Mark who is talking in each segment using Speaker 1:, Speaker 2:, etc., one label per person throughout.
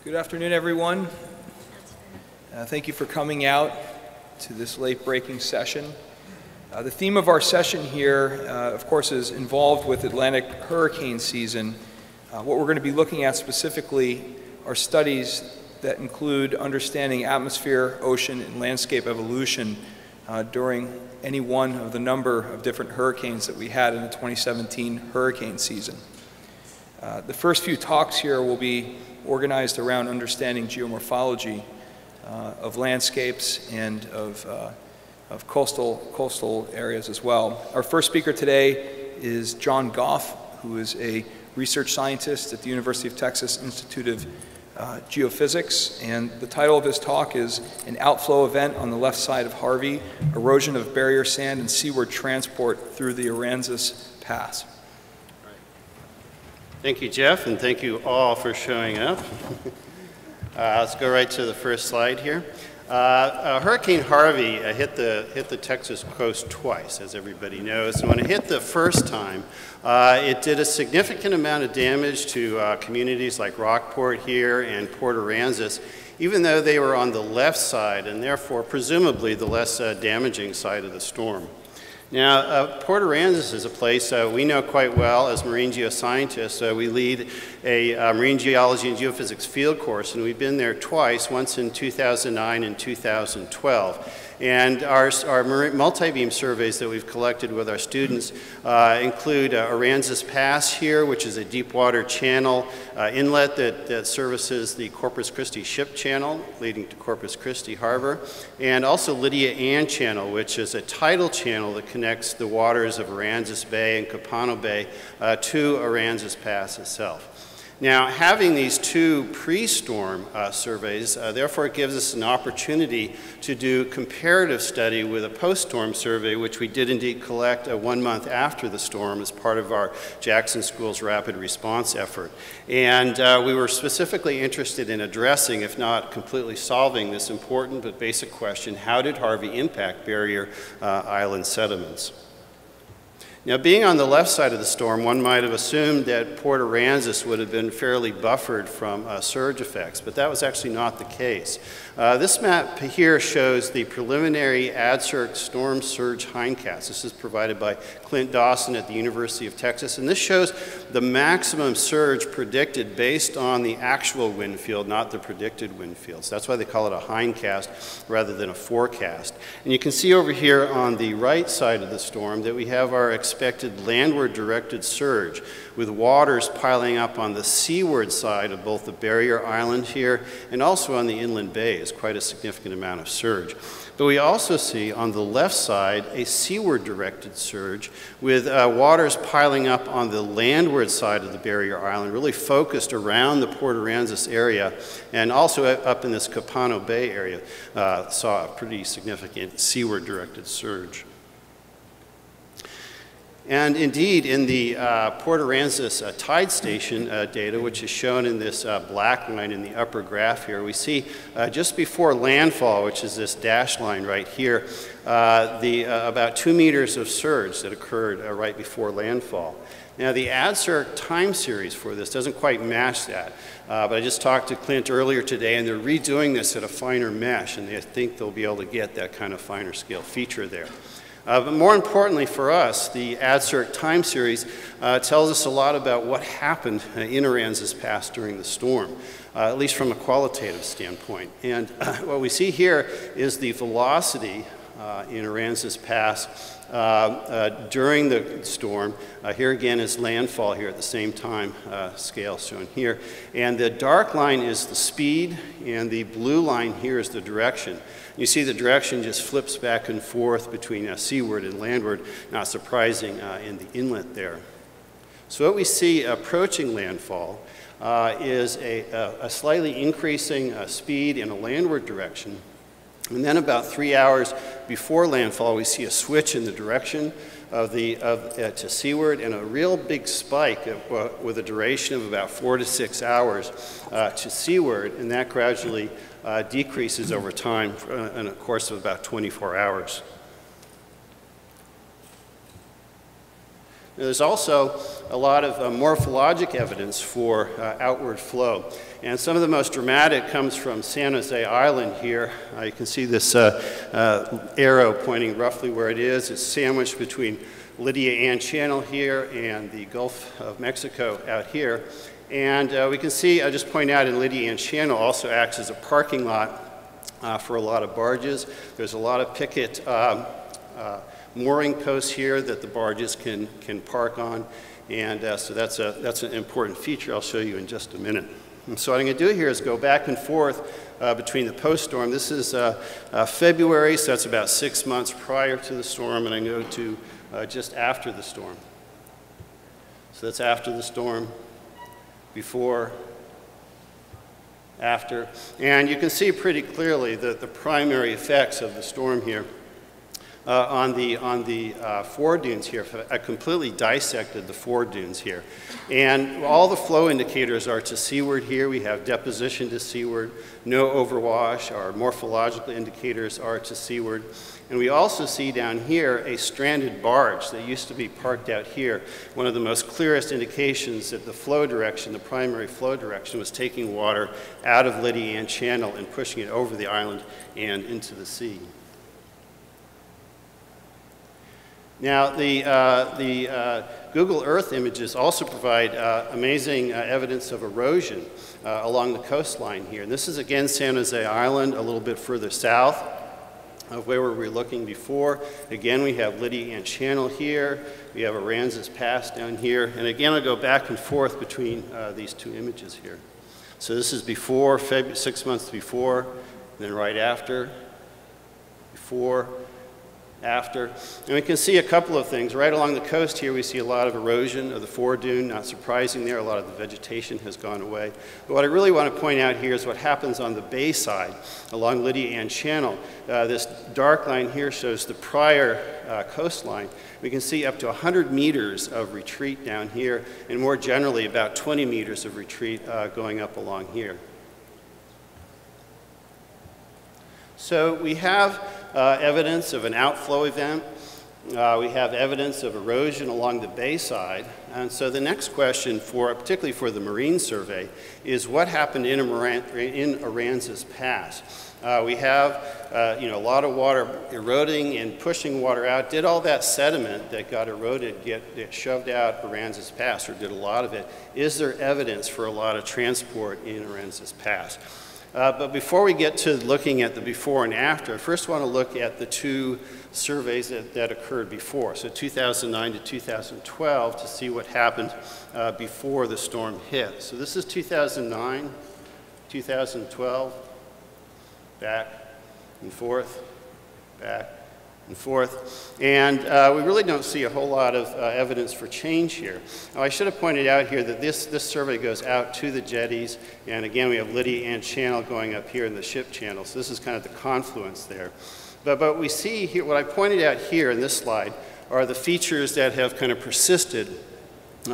Speaker 1: Good afternoon, everyone. Thank you for coming out to this late-breaking session. The theme of our session here, of course, is involved with Atlantic hurricane season. What we're going to be looking at specifically are studies that include understanding atmosphere, ocean, and landscape evolution during any one of the number of different hurricanes that we had in the 2017 hurricane season. The first few talks here will be organized around understanding geomorphology of landscapes and of coastal areas as well. Our first speaker today is John Goff, who is a research scientist at the University of Texas Institute of Geophysics, and the title of his talk is An Outflow Event on the Left Side of Harvey, Erosion of Barrier Sand and Seaward Transport Through the Aransas Pass.
Speaker 2: Thank you, Jeff, and thank you all for showing up. Let's go right to the first slide here. Hurricane Harvey hit the Texas coast twice, as everybody knows. And when it hit the first time, it did a significant amount of damage to communities like Rockport here and Port Aransas, even though they were on the left side and therefore presumably the less damaging side of the storm. Now, Port Aransas is a place we know quite well as marine geoscientists. We lead a marine geology and geophysics field course, and we've been there twice, once in 2009 and 2012. And our multi-beam surveys that we've collected with our students include Aransas Pass here, which is a deep water channel inlet that services the Corpus Christi ship channel leading to Corpus Christi Harbor, and also Lydia Ann Channel, which is a tidal channel that connects the waters of Aransas Bay and Capano Bay to Aransas Pass itself. Now, having these two pre-storm surveys, therefore it gives us an opportunity to do comparative study with a post-storm survey, which we did indeed collect 1 month after the storm as part of our Jackson School's rapid response effort. And we were specifically interested in addressing, if not completely solving, this important but basic question: how did Harvey impact barrier island sediments? Now, being on the left side of the storm, one might have assumed that Port Aransas would have been fairly buffered from surge effects, but that was actually not the case. This map here shows the preliminary ADCIRC storm surge hindcast. This is provided by Clint Dawson at the University of Texas, and this shows the maximum surge predicted based on the actual wind field, not the predicted wind fields. That's why they call it a hindcast rather than a forecast. And you can see over here on the right side of the storm that we have our expected landward directed surge, with waters piling up on the seaward side of both the barrier island here and also on the inland bays, quite a significant amount of surge. But we also see on the left side a seaward directed surge with waters piling up on the landward side of the barrier island, really focused around the Port Aransas area, and also up in this Capano Bay area saw a pretty significant seaward directed surge. And indeed, in the Port Aransas tide station data, which is shown in this black line in the upper graph here, we see just before landfall, which is this dashed line right here, about 2 meters of surge that occurred right before landfall. Now, the ADCIRC time series for this doesn't quite match that, but I just talked to Clint earlier today, and they're redoing this at a finer mesh, and they think they'll be able to get that kind of finer scale feature there. But more importantly for us, the ADCIRC time series tells us a lot about what happened in Aransas Pass during the storm, at least from a qualitative standpoint. And what we see here is the velocity in Aransas Pass during the storm. Here again is landfall here at the same time, scale shown here. And the dark line is the speed, and the blue line here is the direction. You see the direction just flips back and forth between seaward and landward, not surprising in the inlet there. So what we see approaching landfall is a slightly increasing speed in a landward direction. And then about 3 hours before landfall, we see a switch in the direction to seaward, and a real big spike with a duration of about 4 to 6 hours to seaward, and that gradually decreases over time in a course of about 24 hours. There's also a lot of morphologic evidence for outward flow. And some of the most dramatic comes from San Jose Island here. You can see this arrow pointing roughly where it is. It's sandwiched between Lydia Ann Channel here and the Gulf of Mexico out here. And we can see, I'll just point out, in Lydia Ann Channel also acts as a parking lot for a lot of barges. There's a lot of picket mooring posts here that the barges can park on, and so that's an important feature I'll show you in just a minute. And so what I'm going to do here is go back and forth between the post-storm. This is February, so that's about 6 months prior to the storm, and I go to just after the storm. So that's after the storm, before, after, and you can see pretty clearly the primary effects of the storm here. On the foredunes here, I completely dissected the foredunes here. And all the flow indicators are to seaward here. We have deposition to seaward, no overwash. Our morphological indicators are to seaward. And we also see down here a stranded barge that used to be parked out here. One of the most clearest indications that the flow direction, the primary flow direction, was taking water out of Lydia Ann Channel and pushing it over the island and into the sea. Now, the Google Earth images also provide amazing evidence of erosion along the coastline here. And this is, again, San Jose Island, a little bit further south of where we were looking before. Again, we have Lydia Ann Channel here. We have Aransas Pass down here. And again, I'll go back and forth between these two images here. So this is before, 6 months before, and then right after, before, after. And we can see a couple of things. Right along the coast here, we see a lot of erosion of the foredune. Not surprising there, a lot of the vegetation has gone away. But what I really want to point out here is what happens on the bay side along Lydia Ann Channel. This dark line here shows the prior coastline. We can see up to 100 meters of retreat down here, and more generally about 20 meters of retreat going up along here. So we have evidence of an outflow event. We have evidence of erosion along the bay side. And so the next question, particularly for the Marine Survey, is what happened in Aransas Pass? We have a lot of water eroding and pushing water out. Did all that sediment that got eroded get shoved out Aransas Pass, or did a lot of it? Is there evidence for a lot of transport in Aransas Pass? But before we get to looking at the before and after, I first want to look at the two surveys that occurred before. So 2009 to 2012 to see what happened before the storm hit. So this is 2009, 2012, back and forth, back and forth. And we really don't see a whole lot of evidence for change here. Now, I should have pointed out here that this survey goes out to the jetties. And again, we have Lydia Ann Channel going up here in the ship channel. So this is kind of the confluence there. But we see here, what I pointed out here in this slide are the features that have kind of persisted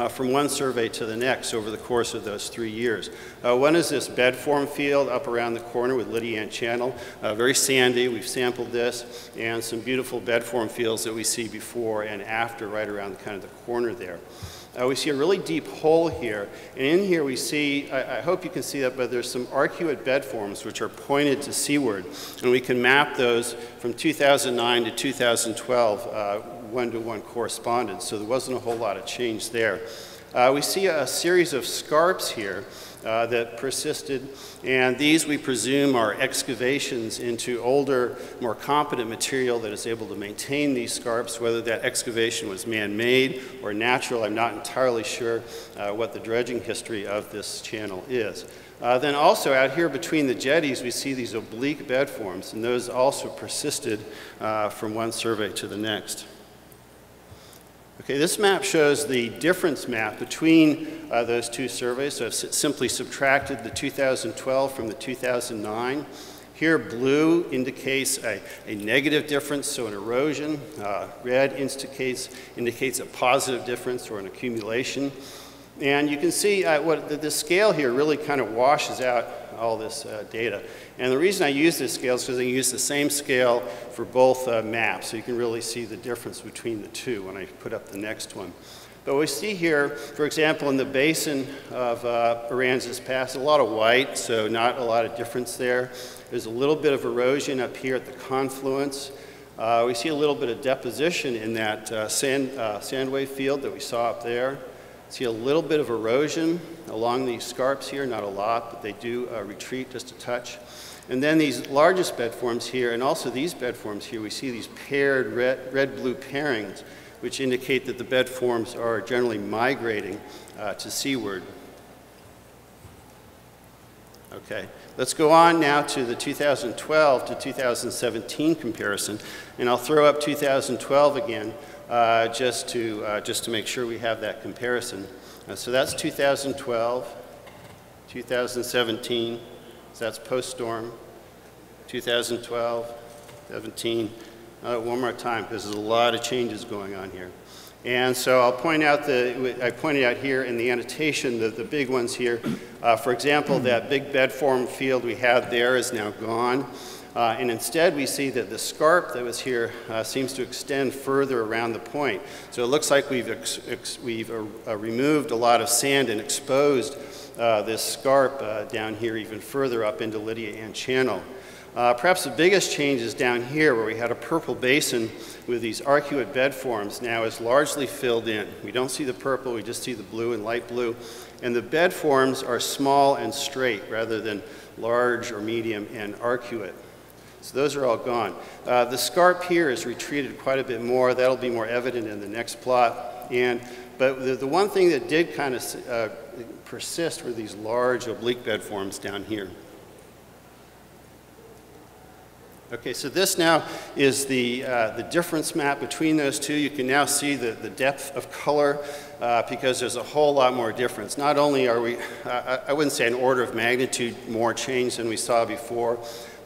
Speaker 2: from one survey to the next over the course of those 3 years. One is this bed form field up around the corner with Lydia Ann Channel. Very sandy, we've sampled this, and some beautiful bed form fields that we see before and after right around kind of the corner there. We see a really deep hole here, and in here we see, I hope you can see that, but there's some arcuate bed forms which are pointed to seaward, and we can map those from 2009 to 2012 one-to-one correspondence, so there wasn't a whole lot of change there. We see a series of scarps here that persisted, and these we presume are excavations into older, more competent material that is able to maintain these scarps. Whether that excavation was man-made or natural, I'm not entirely sure what the dredging history of this channel is. Then also out here between the jetties, we see these oblique bed forms, and those also persisted from one survey to the next. Okay, this map shows the difference map between those two surveys. So I've simply subtracted the 2012 from the 2009. Here, blue indicates a negative difference, so an erosion. Red indicates a positive difference or an accumulation. And you can see the scale here really kind of washes out all this data. And the reason I use this scale is because I use the same scale for both maps, so you can really see the difference between the two when I put up the next one. But we see here, for example, in the basin of Aransas Pass, a lot of white, so not a lot of difference there. There's a little bit of erosion up here at the confluence. We see a little bit of deposition in that sand wave field that we saw up there. See a little bit of erosion along these scarps here, not a lot, but they do retreat just a touch. And then these largest bed forms here, and also these bed forms here, we see these paired red-blue pairings, which indicate that the bed forms are generally migrating to seaward. Okay, let's go on now to the 2012 to 2017 comparison, and I'll throw up 2012 again just to make sure we have that comparison. So that's 2012, 2017, so that's post-storm, 2012, 17. One more time, because there's a lot of changes going on here. And so I'll point out I pointed out here in the annotation the big ones here. For example, that big bed form field we had there is now gone. And instead we see that the scarp that was here seems to extend further around the point. So it looks like we've removed a lot of sand and exposed this scarp down here even further up into Lydia Ann Channel. Perhaps the biggest change is down here where we had a purple basin with these arcuate bed forms now is largely filled in. We don't see the purple, we just see the blue and light blue. And the bed forms are small and straight rather than large or medium and arcuate. So those are all gone. The scarp here is retreated quite a bit more. That'll be more evident in the next plot. But the one thing that did kind of persist were these large oblique bed forms down here. Okay, so this now is the difference map between those two. You can now see the depth of color because there's a whole lot more difference. Not only are we, I wouldn't say an order of magnitude more change than we saw before,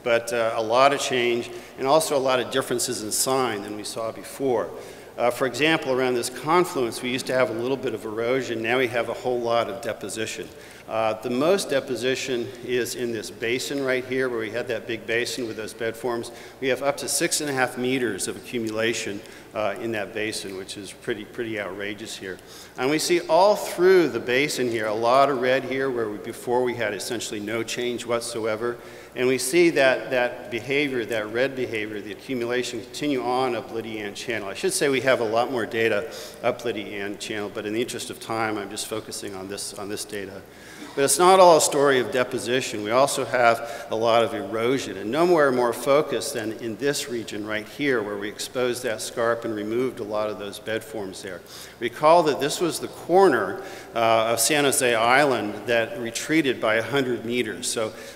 Speaker 2: but a lot of change and also a lot of differences in sign than we saw before. For example, around this confluence, we used to have a little bit of erosion. Now we have a whole lot of deposition. The most deposition is in this basin right here, where we had that big basin with those bed forms. We have up to 6.5 meters of accumulation in that basin, which is pretty outrageous here. And we see all through the basin here, a lot of red here, where before we had essentially no change whatsoever. And we see that behavior, that red behavior, the accumulation continue on up Lydia Ann Channel. I should say we have a lot more data up Lydia Ann Channel, but in the interest of time, I'm just focusing on this data. But it's not all a story of deposition. We also have a lot of erosion, and nowhere more focused than in this region right here, where we exposed that scarp and removed a lot of those bed forms there. Recall that this was the corner of San Jose Island that retreated by 100 meters.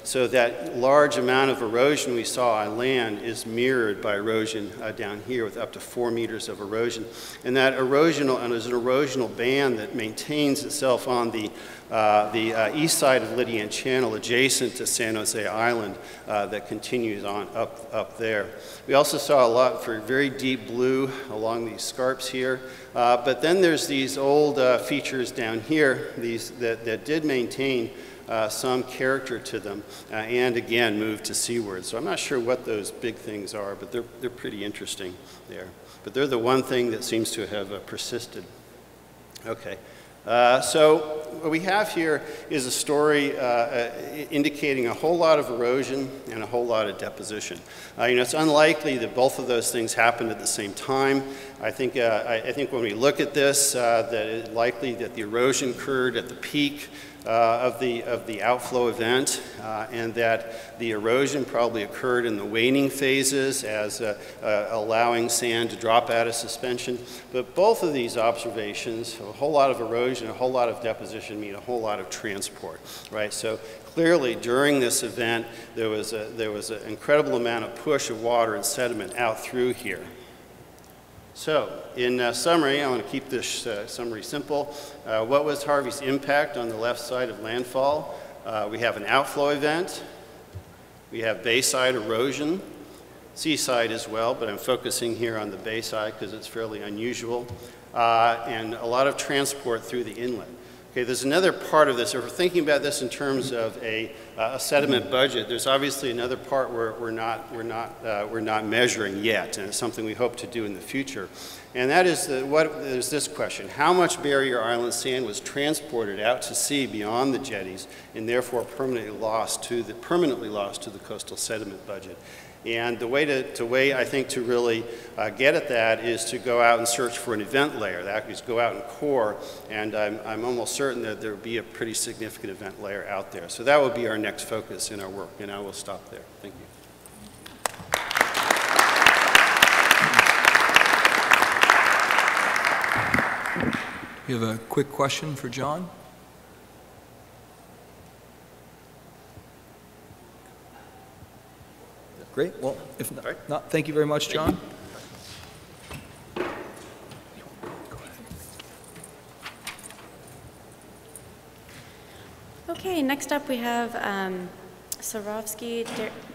Speaker 2: So that large amount of erosion we saw on land is mirrored by erosion down here with up to 4 meters of erosion. And that there's an erosional band that maintains itself on the east side of Lydia Ann Channel adjacent to San Jose Island that continues on up there. We also saw a lot for very deep blue along these scarps here, but then there's these old features down here that did maintain some character to them and again moved to seaward. So I'm not sure what those big things are, but they're pretty interesting there. But they're the one thing that seems to have persisted. Okay. So what we have here is a story indicating a whole lot of erosion and a whole lot of deposition. It's unlikely that both of those things happened at the same time. I think when we look at this, that it's likely that the erosion occurred at the peak of the outflow event, and that the erosion probably occurred in the waning phases as allowing sand to drop out of suspension. But both of these observations, a whole lot of erosion, a whole lot of deposition, mean a whole lot of transport, right? So clearly during this event, there was an incredible amount of push of water and sediment out through here. So, in summary, I want to keep this summary simple. What was Harvey's impact on the left side of landfall? We have an outflow event. We have bayside erosion, seaside as well, but I'm focusing here on the bayside because it's fairly unusual, and a lot of transport through the inlet. Okay, there's another part of this. If we're thinking about this in terms of a sediment budget, there's obviously another part where we're not measuring yet, and it's something we hope to do in the future. And that is there's this question: how much barrier island sand was transported out to sea beyond the jetties, and therefore permanently lost to the coastal sediment budget? And the way I think to really get at that is to go out and search for an event layer. That is, go out and core, and I'm almost certain that there will be a pretty significant event layer out there. So that will be our next focus in our work, and I will stop there. Thank you.
Speaker 1: You have a quick question for John? Great. Well, if not, thank you very much, John.
Speaker 3: Okay, next up we have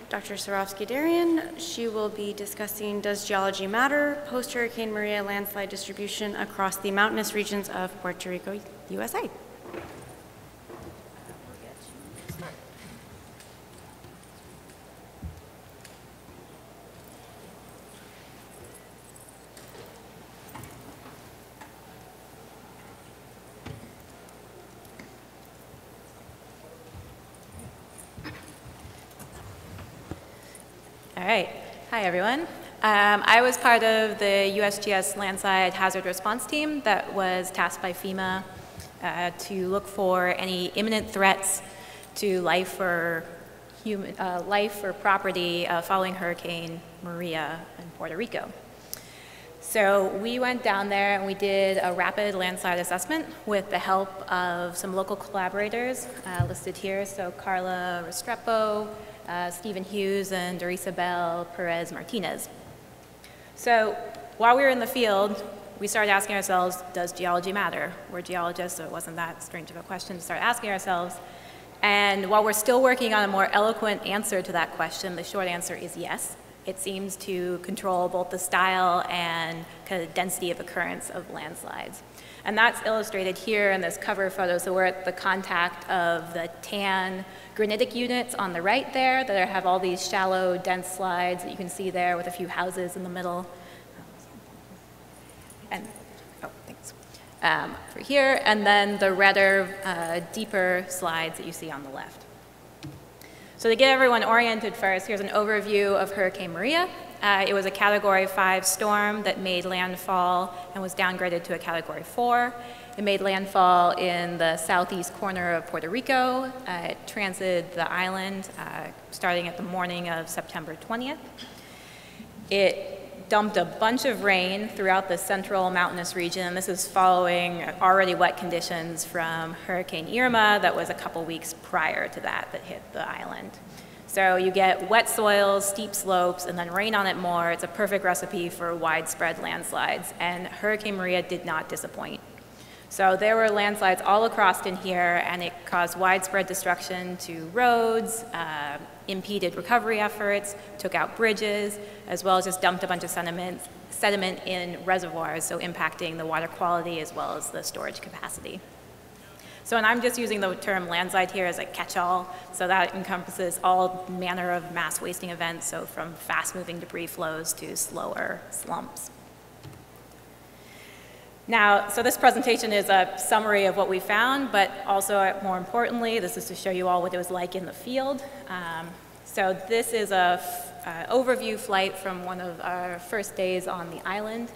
Speaker 3: Dr. Cerovski-Darriau. She will be discussing Does Geology Matter? Post-Hurricane Maria landslide distribution across the mountainous regions of Puerto Rico, USA.
Speaker 4: All right. Hi, everyone. I was part of the USGS landslide hazard response team that was tasked by FEMA to look for any imminent threats to life or property following Hurricane Maria in Puerto Rico. So we went down there and we did a rapid landslide assessment with the help of some local collaborators listed here. So Carla Restrepo, Stephen Hughes, and Dorisabel Perez Martinez. So while we were in the field, we started asking ourselves, does geology matter? We're geologists, so it wasn't that strange of a question to start asking ourselves. And while we're still working on a more eloquent answer to that question, the short answer is yes. It seems to control both the style and kind of density of occurrence of landslides. And that's illustrated here in this cover photo. So we're at the contact of the tan granitic units on the right there that have all these shallow, dense slides that you can see there with a few houses in the middle. And, oh, thanks. For here, and then the redder, deeper slides that you see on the left. So to get everyone oriented first, here's an overview of Hurricane Maria. It was a Category 5 storm that made landfall and was downgraded to a Category 4. It made landfall in the southeast corner of Puerto Rico. It transited the island starting at the morning of September 20th. It dumped a bunch of rain throughout the central mountainous region, and this is following already wet conditions from Hurricane Irma that was a couple weeks prior to that hit the island. So you get wet soils, steep slopes, and then rain on it more. It's a perfect recipe for widespread landslides, and Hurricane Maria did not disappoint. So there were landslides all across in here, and it caused widespread destruction to roads, impeded recovery efforts, took out bridges, as well as just dumped a bunch of sediment in reservoirs, so impacting the water quality as well as the storage capacity. So, and I'm just using the term landslide here as a catch-all, so that encompasses all manner of mass wasting events, so from fast-moving debris flows to slower slumps. Now, so this presentation is a summary of what we found, but also, more importantly, this is to show you all what it was like in the field. So this is an overview flight from one of our first days on the island.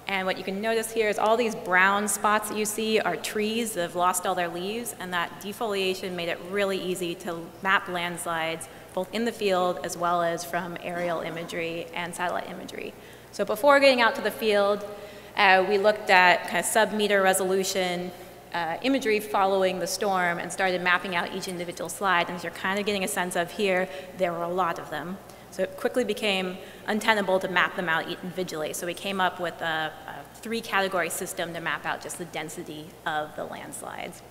Speaker 4: And what you can notice here is all these brown spots that you see are trees that have lost all their leaves, and that defoliation made it really easy to map landslides, both in the field as well as from aerial imagery and satellite imagery. So before getting out to the field, we looked at kind of sub-meter resolution imagery following the storm and started mapping out each individual slide. And as you're kind of getting a sense of here, there were a lot of them. So it quickly became untenable to map them out individually. So we came up with a 3-category system to map out just the density of the landslides.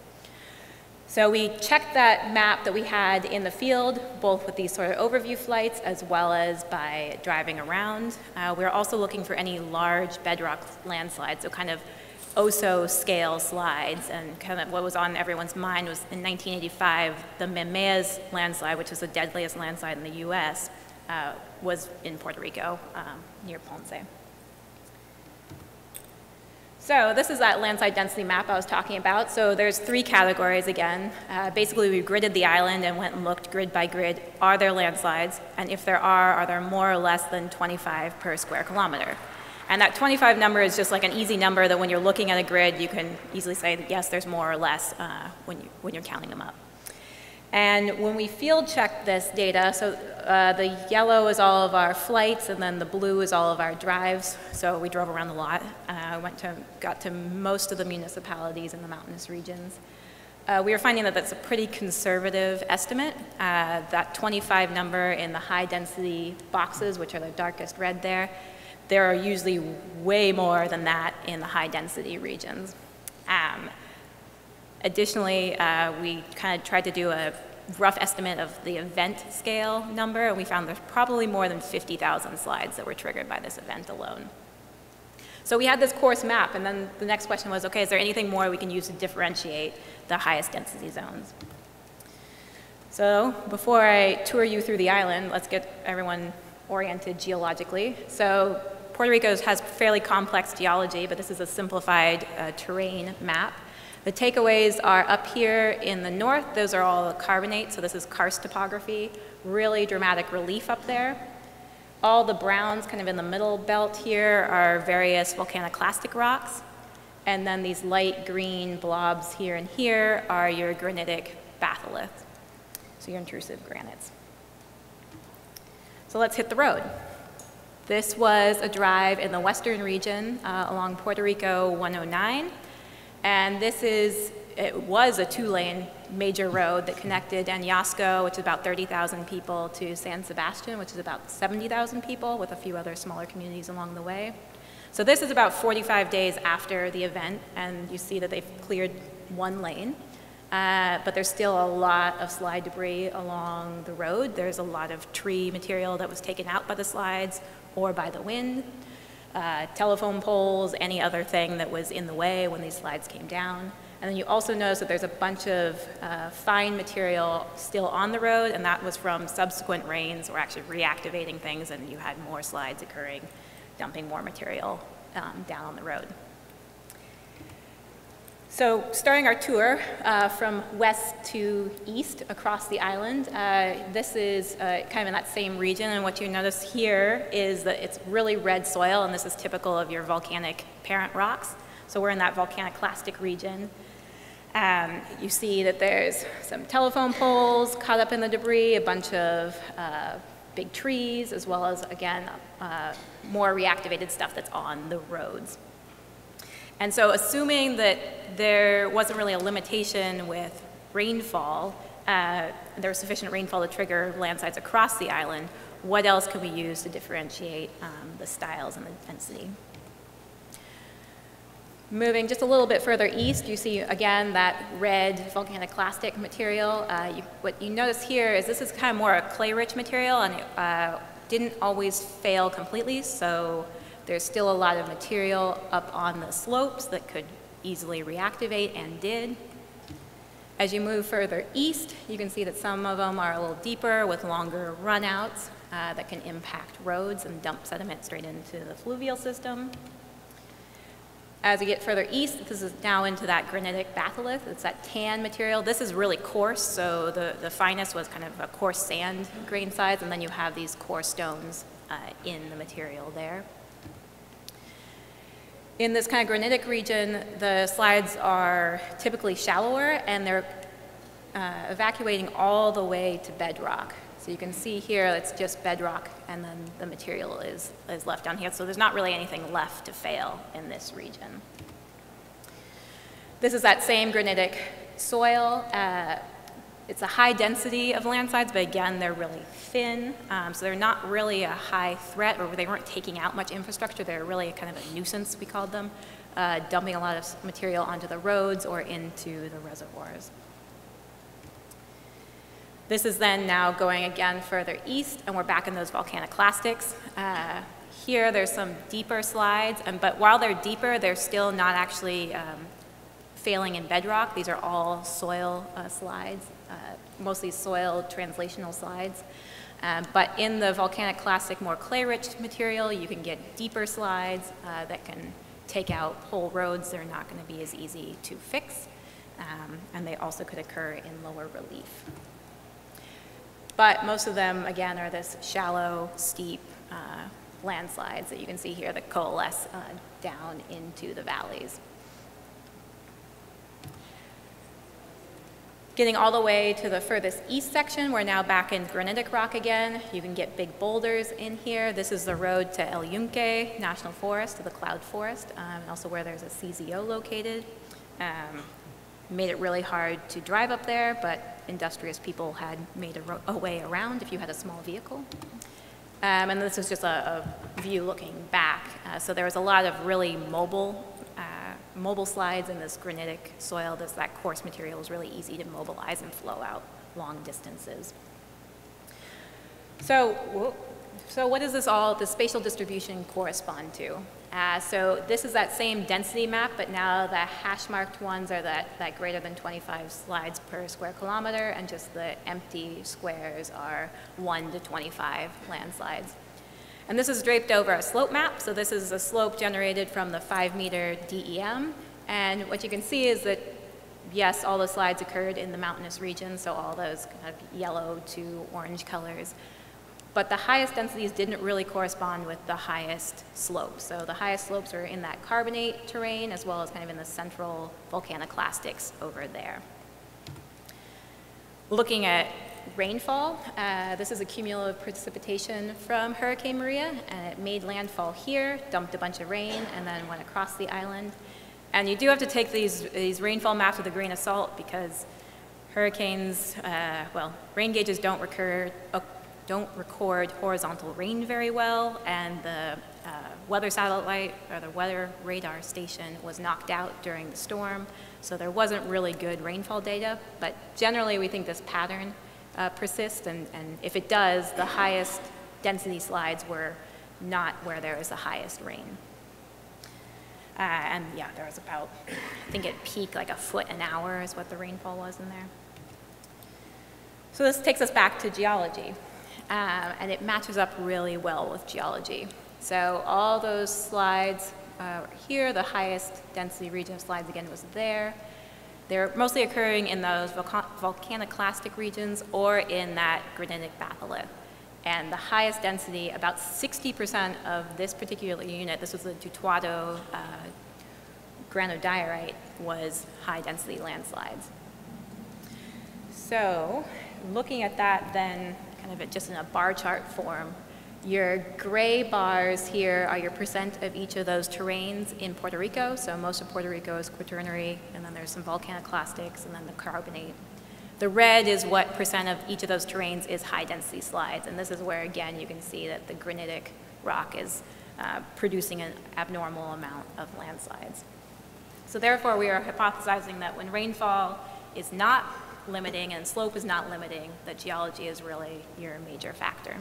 Speaker 4: So we checked that map that we had in the field, both with these sort of overview flights as well as by driving around. We're also looking for any large bedrock landslides, so kind of OSO scale slides, and kind of what was on everyone's mind was in 1985, the Memes landslide, which was the deadliest landslide in the US, was in Puerto Rico, near Ponce. So this is that landslide density map I was talking about. So there's 3 categories again. Basically, we gridded the island and went and looked grid by grid, are there landslides? And if there are there more or less than 25 per square kilometer? And that 25 number is just like an easy number that when you're looking at a grid, you can easily say that yes, there's more or less when you're counting them up. And when we field checked this data, so the yellow is all of our flights, and then the blue is all of our drives. So we drove around a lot. Got to most of the municipalities in the mountainous regions. We were finding that that's a pretty conservative estimate. That 25 number in the high density boxes, which are the darkest red there are usually way more than that in the high density regions. Additionally, we kind of tried to do a rough estimate of the event scale number, and we found there's probably more than 50,000 slides that were triggered by this event alone. So we had this course map, and then the next question was, okay, is there anything more we can use to differentiate the highest density zones? So before I tour you through the island, let's get everyone oriented geologically. So Puerto Rico has fairly complex geology, but this is a simplified terrain map. The takeaways are up here in the north. Those are all the carbonate, so this is karst topography, really dramatic relief up there. All the browns kind of in the middle belt here are various volcaniclastic rocks. And then these light green blobs here and here are your granitic batholiths, so your intrusive granites. So let's hit the road. This was a drive in the western region along Puerto Rico 109. And it was a 2-lane major road that connected Añasco, which is about 30,000 people, to San Sebastian, which is about 70,000 people, with a few other smaller communities along the way. So this is about 45 days after the event, and you see that they've cleared 1 lane. But there's still a lot of slide debris along the road. There's a lot of tree material that was taken out by the slides or by the wind. Telephone poles, any other thing that was in the way when these slides came down. And then you also notice that there's a bunch of fine material still on the road, and that was from subsequent rains or actually reactivating things, and you had more slides occurring, dumping more material down on the road. So starting our tour from west to east across the island, this is kind of in that same region, and what you notice here is that it's really red soil, and this is typical of your volcanic parent rocks. So we're in that volcaniclastic region. You see that there's some telephone poles caught up in the debris, a bunch of big trees, as well as, again, more reactivated stuff that's on the roads. And so assuming that there wasn't really a limitation with rainfall, there was sufficient rainfall to trigger landslides across the island, what else could we use to differentiate the styles and the density? Moving just a little bit further east, you see again that red volcaniclastic material. What you notice here is this is kind of more a clay-rich material, and it didn't always fail completely, so there's still a lot of material up on the slopes that could easily reactivate and did. As you move further east, you can see that some of them are a little deeper with longer runouts that can impact roads and dump sediment straight into the fluvial system. As you get further east, this is now into that granitic batholith. It's that tan material. This is really coarse, so the finest was kind of a coarse sand grain size, and then you have these coarse stones in the material there. In this kind of granitic region, the slides are typically shallower, and they're evacuating all the way to bedrock. So you can see here it's just bedrock, and then the material is left down here. So there's not really anything left to fail in this region. This is that same granitic soil. It's a high density of landslides, but again, they're really thin. So they're not really a high threat, or they weren't taking out much infrastructure. They're really kind of a nuisance, we called them, dumping a lot of material onto the roads or into the reservoirs. This is then now going again further east, and we're back in those volcaniclastics. Here, there's some deeper slides, but while they're deeper, they're still not actually failing in bedrock. These are all soil slides, mostly soil translational slides. But in the volcanic clastic, more clay-rich material, you can get deeper slides that can take out whole roads. They're not going to be as easy to fix, and they also could occur in lower relief. But most of them, again, are this shallow, steep landslides that you can see here that coalesce down into the valleys. Getting all the way to the furthest east section, we're now back in granitic rock again. You can get big boulders in here. This is the road to El Yunque National Forest, to the cloud forest, and also where there's a CZO located. Made it really hard to drive up there, but industrious people had made a way around if you had a small vehicle. And this is just a view looking back. So there was a lot of really mobile slides in this granitic soil. That coarse material is really easy to mobilize and flow out long distances. So what does this spatial distribution correspond to? So this is that same density map, but now the hash marked ones are that greater than 25 slides per square kilometer, and just the empty squares are 1 to 25 landslides. And this is draped over a slope map. So this is a slope generated from the 5-meter DEM. And what you can see is that, yes, all the slides occurred in the mountainous region, so all those kind of yellow to orange colors. But the highest densities didn't really correspond with the highest slopes. So the highest slopes are in that carbonate terrain, as well as kind of in the central volcaniclastics over there. Looking at rainfall, this is a cumulative precipitation from Hurricane Maria, and it made landfall here, dumped a bunch of rain, and then went across the island. And you do have to take these rainfall maps with a grain of salt, because hurricanes, rain gauges don't record horizontal rain very well, and the weather satellite, or the weather radar station, was knocked out during the storm, so there wasn't really good rainfall data. But generally, we think this pattern persists, and if it does, the highest density slides were not where there is the highest rain. And yeah, there was about, I think at peak, like 1 foot an hour is what the rainfall was in there. So this takes us back to geology, and it matches up really well with geology. So all those slides here, the highest density region of slides again was there. They're mostly occurring in those volcaniclastic regions or in that granitic batholith. And the highest density, about 60% of this particular unit, this was the Tutuado granodiorite, was high density landslides. So looking at that then, kind of just in a bar chart form, your gray bars here are your percent of each of those terrains in Puerto Rico. So most of Puerto Rico is quaternary, and then there's some volcaniclastics, and then the carbonate. The red is what percent of each of those terrains is high density slides. And this is where, again, you can see that the granitic rock is producing an abnormal amount of landslides. So therefore, we are hypothesizing that when rainfall is not limiting and slope is not limiting, that geology is really your major factor.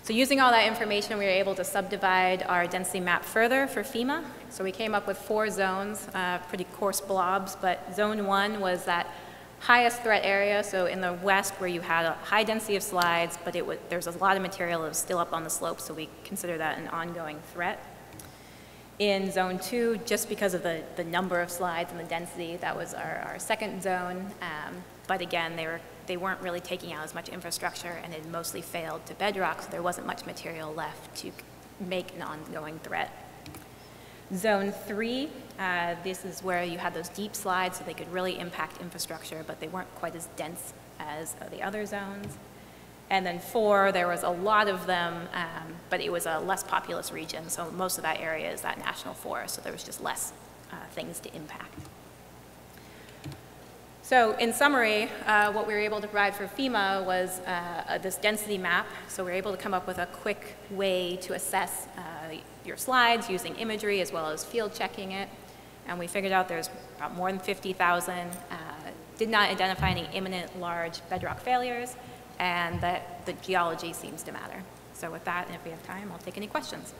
Speaker 4: So using all that information, we were able to subdivide our density map further for FEMA. So we came up with 4 zones, pretty coarse blobs, but zone 1 was that highest threat area, so in the west where you had a high density of slides, but there's a lot of material that was still up on the slope, so we consider that an ongoing threat. In zone 2, just because of the number of slides and the density, that was our second zone, but again, they weren't really taking out as much infrastructure, and it mostly failed to bedrock, so there wasn't much material left to make an ongoing threat. Zone 3, this is where you had those deep slides, so they could really impact infrastructure, but they weren't quite as dense as the other zones. And then 4, there was a lot of them, but it was a less populous region, so most of that area is that national forest, so there was just less things to impact. So in summary, what we were able to provide for FEMA was this density map. So we were able to come up with a quick way to assess your slides using imagery as well as field checking it. And we figured out there's about more than 50,000, did not identify any imminent large bedrock failures, and that the geology seems to matter. So with that, and if we have time, I'll take any questions.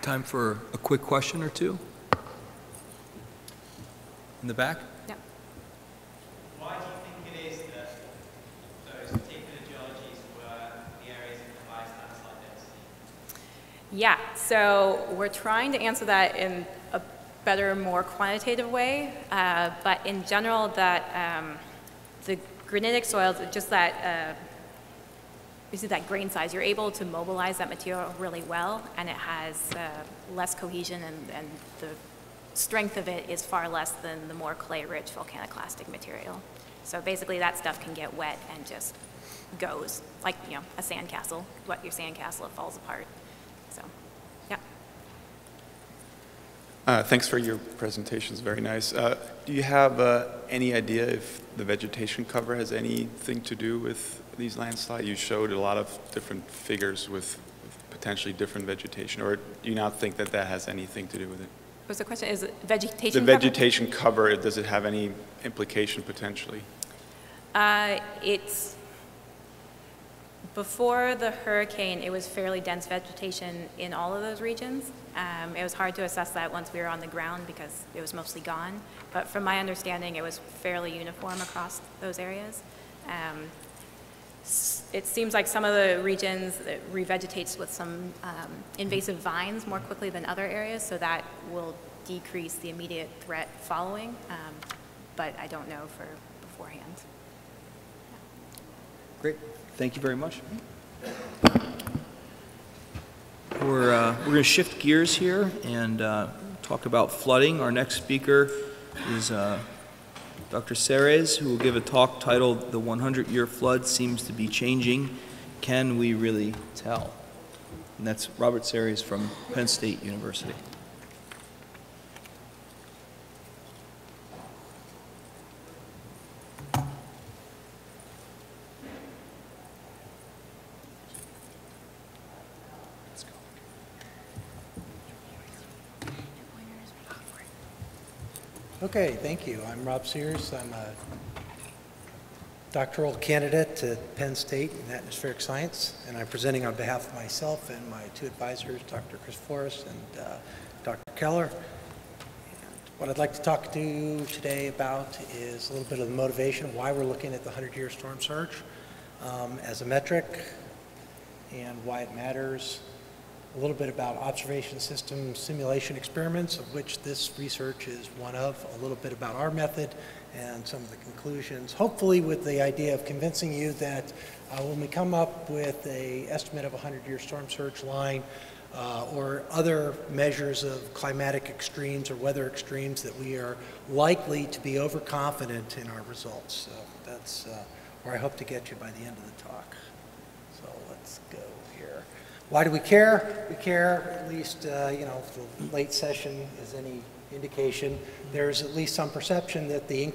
Speaker 1: Time for a quick question or two. In the back?
Speaker 4: Yeah.
Speaker 5: Why do you think it is that those particular geologies were the areas of the highest landslide density?
Speaker 4: Yeah, so we're trying to answer that in a better, more quantitative way, but in general, that the granitic soils, just that basically that grain size, you're able to mobilize that material really well, and it has less cohesion, and the strength of it is far less than the more clay-rich volcaniclastic material. So basically that stuff can get wet and just goes, like, you know, a sandcastle. Wet your sandcastle, it falls apart. So, yeah.
Speaker 6: Thanks for your presentation, it's very nice. Do you have any idea if the vegetation cover has anything to do with these landslides? You showed a lot of different figures with potentially different vegetation, or do you not think that that has anything to do with it?
Speaker 4: What's the question? Is it vegetation
Speaker 6: The
Speaker 4: cover?
Speaker 6: vegetation cover, does it have any implication potentially?
Speaker 4: It's, before the hurricane, it was fairly dense vegetation in all of those regions. It was hard to assess that once we were on the ground because it was mostly gone. But from my understanding, it was fairly uniform across those areas. It seems like some of the regions it revegetates with some invasive vines more quickly than other areas, so that will decrease the immediate threat following, but I don't know for beforehand.
Speaker 1: Great. Thank you very much. We're going to shift gears here and talk about flooding. Our next speaker is Dr. Ceres, who will give a talk titled "The 100-Year Flood Seems to Be Changing. Can We Really Tell?" And that's Robert Ceres from Penn State University.
Speaker 7: Okay, thank you. I'm Rob Ceres. I'm a doctoral candidate at Penn State in atmospheric science, and I'm presenting on behalf of myself and my two advisors, Dr. Chris Forrest and Dr. Keller. And what I'd like to talk to you today about is a little bit of the motivation of why we're looking at the 100-year storm surge as a metric and why it matters. A little bit about observation system simulation experiments, of which this research is one of, a little bit about our method and some of the conclusions, hopefully with the idea of convincing you that when we come up with an estimate of a 100-year storm surge line or other measures of climatic extremes or weather extremes, that we are likely to be overconfident in our results. So that's where I hope to get you by the end of the talk. So let's go here. Why do we care? We care, at least, you know, if the late session is any indication, there's at least some perception that the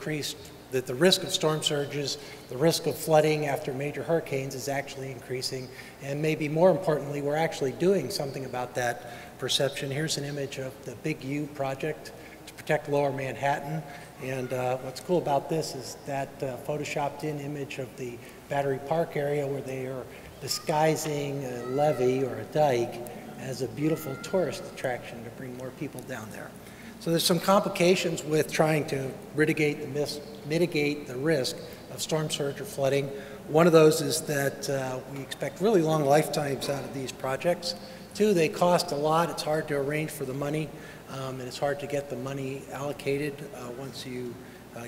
Speaker 7: risk of storm surges, the risk of flooding after major hurricanes is actually increasing. And maybe more importantly, we're actually doing something about that perception. Here's an image of the Big U project to protect Lower Manhattan. And what's cool about this is that photoshopped in image of the Battery Park area where they are disguising a levee or a dike as a beautiful tourist attraction to bring more people down there. So there's some complications with trying to mitigate the risk of storm surge or flooding. One of those is that we expect really long lifetimes out of these projects. Two, they cost a lot. It's hard to arrange for the money, and it's hard to get the money allocated once you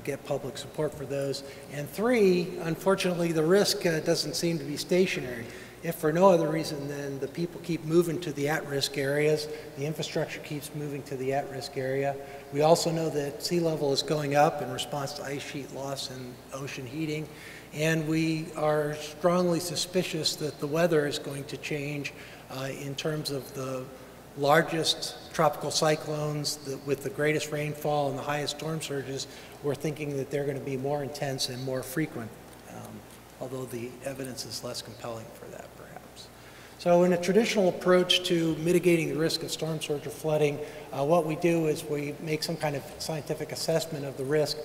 Speaker 7: get public support for those. And three, unfortunately, the risk doesn't seem to be stationary. If for no other reason than the people keep moving to the at-risk areas, the infrastructure keeps moving to the at-risk area. We also know that sea level is going up in response to ice sheet loss and ocean heating. And we are strongly suspicious that the weather is going to change in terms of the largest tropical cyclones with the greatest rainfall and the highest storm surges. We're thinking that they're going to be more intense and more frequent, although the evidence is less compelling for that, perhaps. So in a traditional approach to mitigating the risk of storm surge or flooding, what we do is we make some kind of scientific assessment of the risk.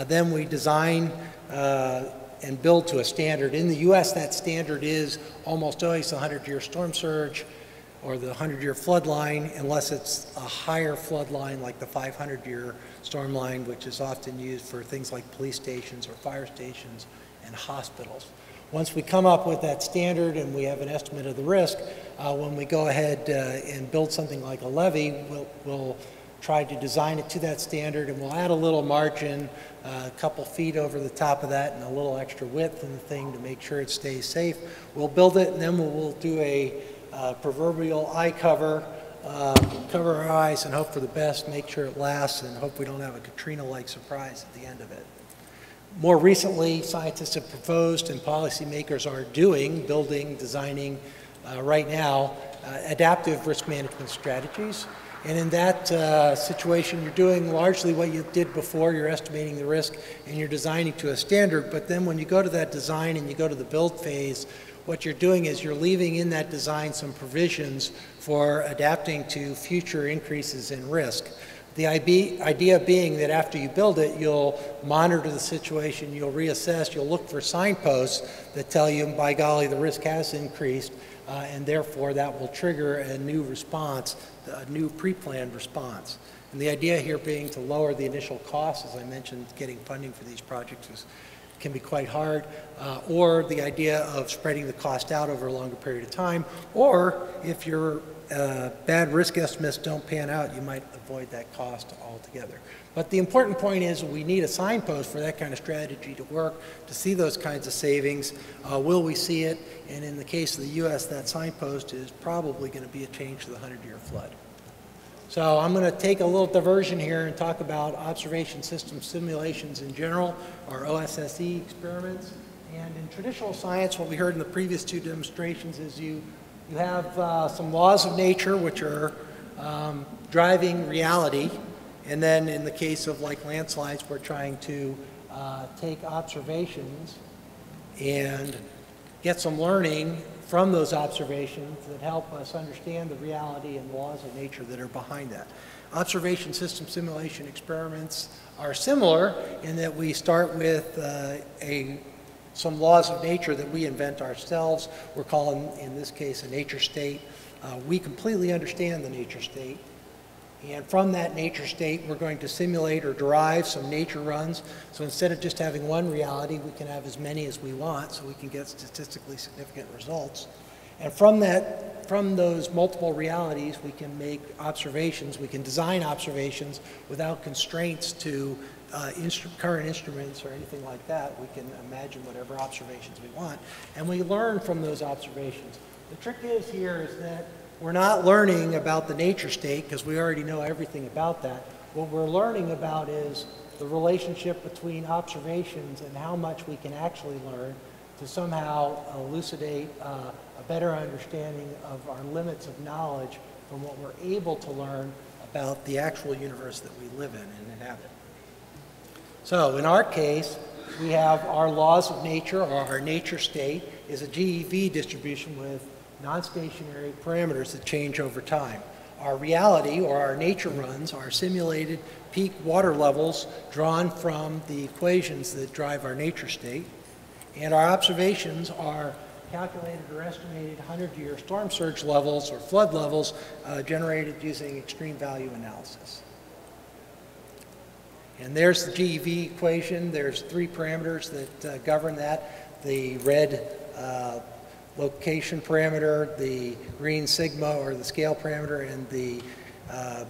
Speaker 7: Then we design and build to a standard. In the US, that standard is almost always the 100-year storm surge or the 100-year flood line, unless it's a higher flood line like the 500-year storm line, which is often used for things like police stations or fire stations and hospitals. Once we come up with that standard and we have an estimate of the risk, when we go ahead and build something like a levee, we'll try to design it to that standard, and we'll add a little margin, a couple feet over the top of that, and a little extra width in the thing to make sure it stays safe. We'll build it, and then we'll do a proverbial eye cover, cover our eyes and hope for the best, make sure it lasts, and hope we don't have a Katrina-like surprise at the end of it. More recently, scientists have proposed and policymakers are doing, building, designing right now, adaptive risk management strategies. And in that situation, you're doing largely what you did before. You're estimating the risk and you're designing to a standard. But then when you go to that design and you go to the build phase, what you're doing is you're leaving in that design some provisions for adapting to future increases in risk. The idea being that after you build it, you'll monitor the situation, you'll reassess, you'll look for signposts that tell you, by golly, the risk has increased, and therefore that will trigger a new response, a new pre-planned response. And the idea here being to lower the initial costs. As I mentioned, getting funding for these projects can be quite hard, or the idea of spreading the cost out over a longer period of time, or if your bad risk estimates don't pan out, you might avoid that cost altogether. But the important point is we need a signpost for that kind of strategy to work, to see those kinds of savings. Will we see it? And in the case of the US, that signpost is probably going to be a change to the 100-year flood. So I'm going to take a little diversion here and talk about observation system simulations in general, or OSSE experiments. And in traditional science, what we heard in the previous two demonstrations is you have some laws of nature which are driving reality. And then in the case of like landslides, we're trying to take observations and get some learning from those observations that help us understand the reality and laws of nature that are behind that. Observation system simulation experiments are similar in that we start with some laws of nature that we invent ourselves. We're calling, in this case, a nature state. We completely understand the nature state. And from that nature state, we're going to simulate or derive some nature runs. So instead of just having one reality, we can have as many as we want, so we can get statistically significant results. And from those multiple realities, we can make observations. We can design observations without constraints to current instruments or anything like that. We can imagine whatever observations we want. And we learn from those observations. The trick here is that we're not learning about the nature state because we already know everything about that. What we're learning about is the relationship between observations and how much we can actually learn to somehow elucidate a better understanding of our limits of knowledge from what we're able to learn about the actual universe that we live in and inhabit. So in our case, we have our laws of nature, or our nature state, is a GeV distribution with non-stationary parameters that change over time. Our reality, or our nature runs, are simulated peak water levels drawn from the equations that drive our nature state. And our observations are calculated or estimated 100-year storm surge levels or flood levels generated using extreme value analysis. And there's the GeV equation. There's three parameters that govern that. The red location parameter, the green sigma or the scale parameter, and the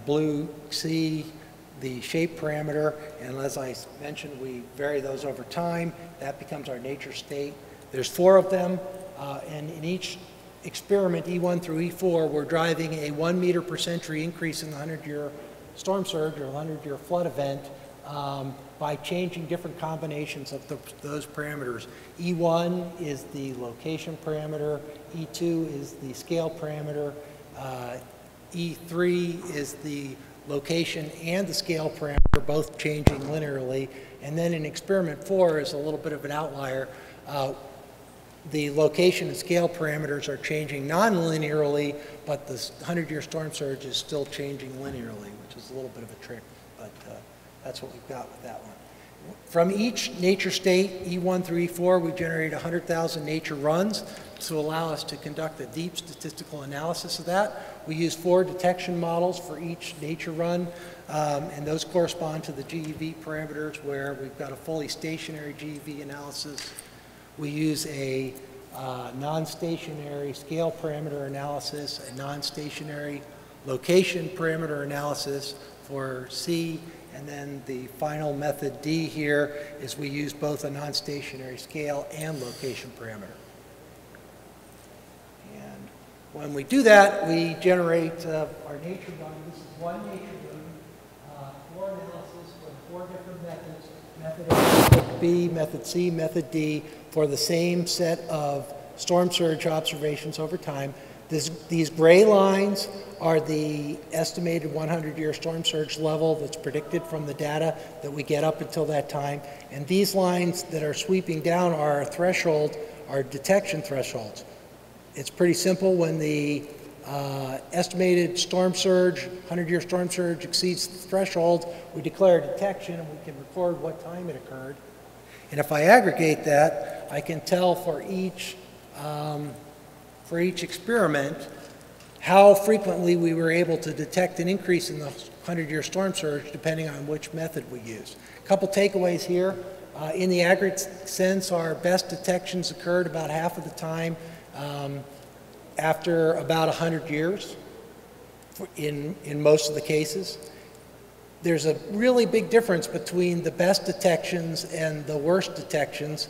Speaker 7: blue C, the shape parameter. And as I mentioned, we vary those over time. That becomes our nature state. There's 4 of them, and in each experiment, E1 through E4, we're driving a 1 meter per century increase in the 100-year storm surge or 100-year flood event by changing different combinations of those parameters. E1 is the location parameter, E2 is the scale parameter, E3 is the location and the scale parameter, both changing linearly. And then in experiment 4 is a little bit of an outlier. the location and scale parameters are changing non-linearly, but the 100-year storm surge is still changing linearly, which is a little bit of a trick, but that's what we've got with that one. From each nature state, E1 through E4, we generate 100,000 nature runs to allow us to conduct a deep statistical analysis of that. We use 4 detection models for each nature run, and those correspond to the GeV parameters, where we've got a fully stationary GeV analysis. We use a non-stationary scale parameter analysis, a non-stationary location parameter analysis for C, and then the final method D here is we use both a non-stationary scale and location parameter. And when we do that, we generate our nature run. This is one nature run, 4 analysis with 4 different methods, method A, method B, method C, method D, for the same set of storm surge observations over time. These gray lines are the estimated 100-year storm surge level that's predicted from the data that we get up until that time. And these lines that are sweeping down are our threshold, our detection thresholds. It's pretty simple. When the estimated storm surge, 100-year storm surge exceeds the threshold, we declare detection and we can record what time it occurred. And if I aggregate that, I can tell for each experiment how frequently we were able to detect an increase in the 100-year storm surge depending on which method we use. A couple takeaways here. In the aggregate sense, our best detections occurred about half of the time after about 100 years in most of the cases. There's a really big difference between the best detections and the worst detections,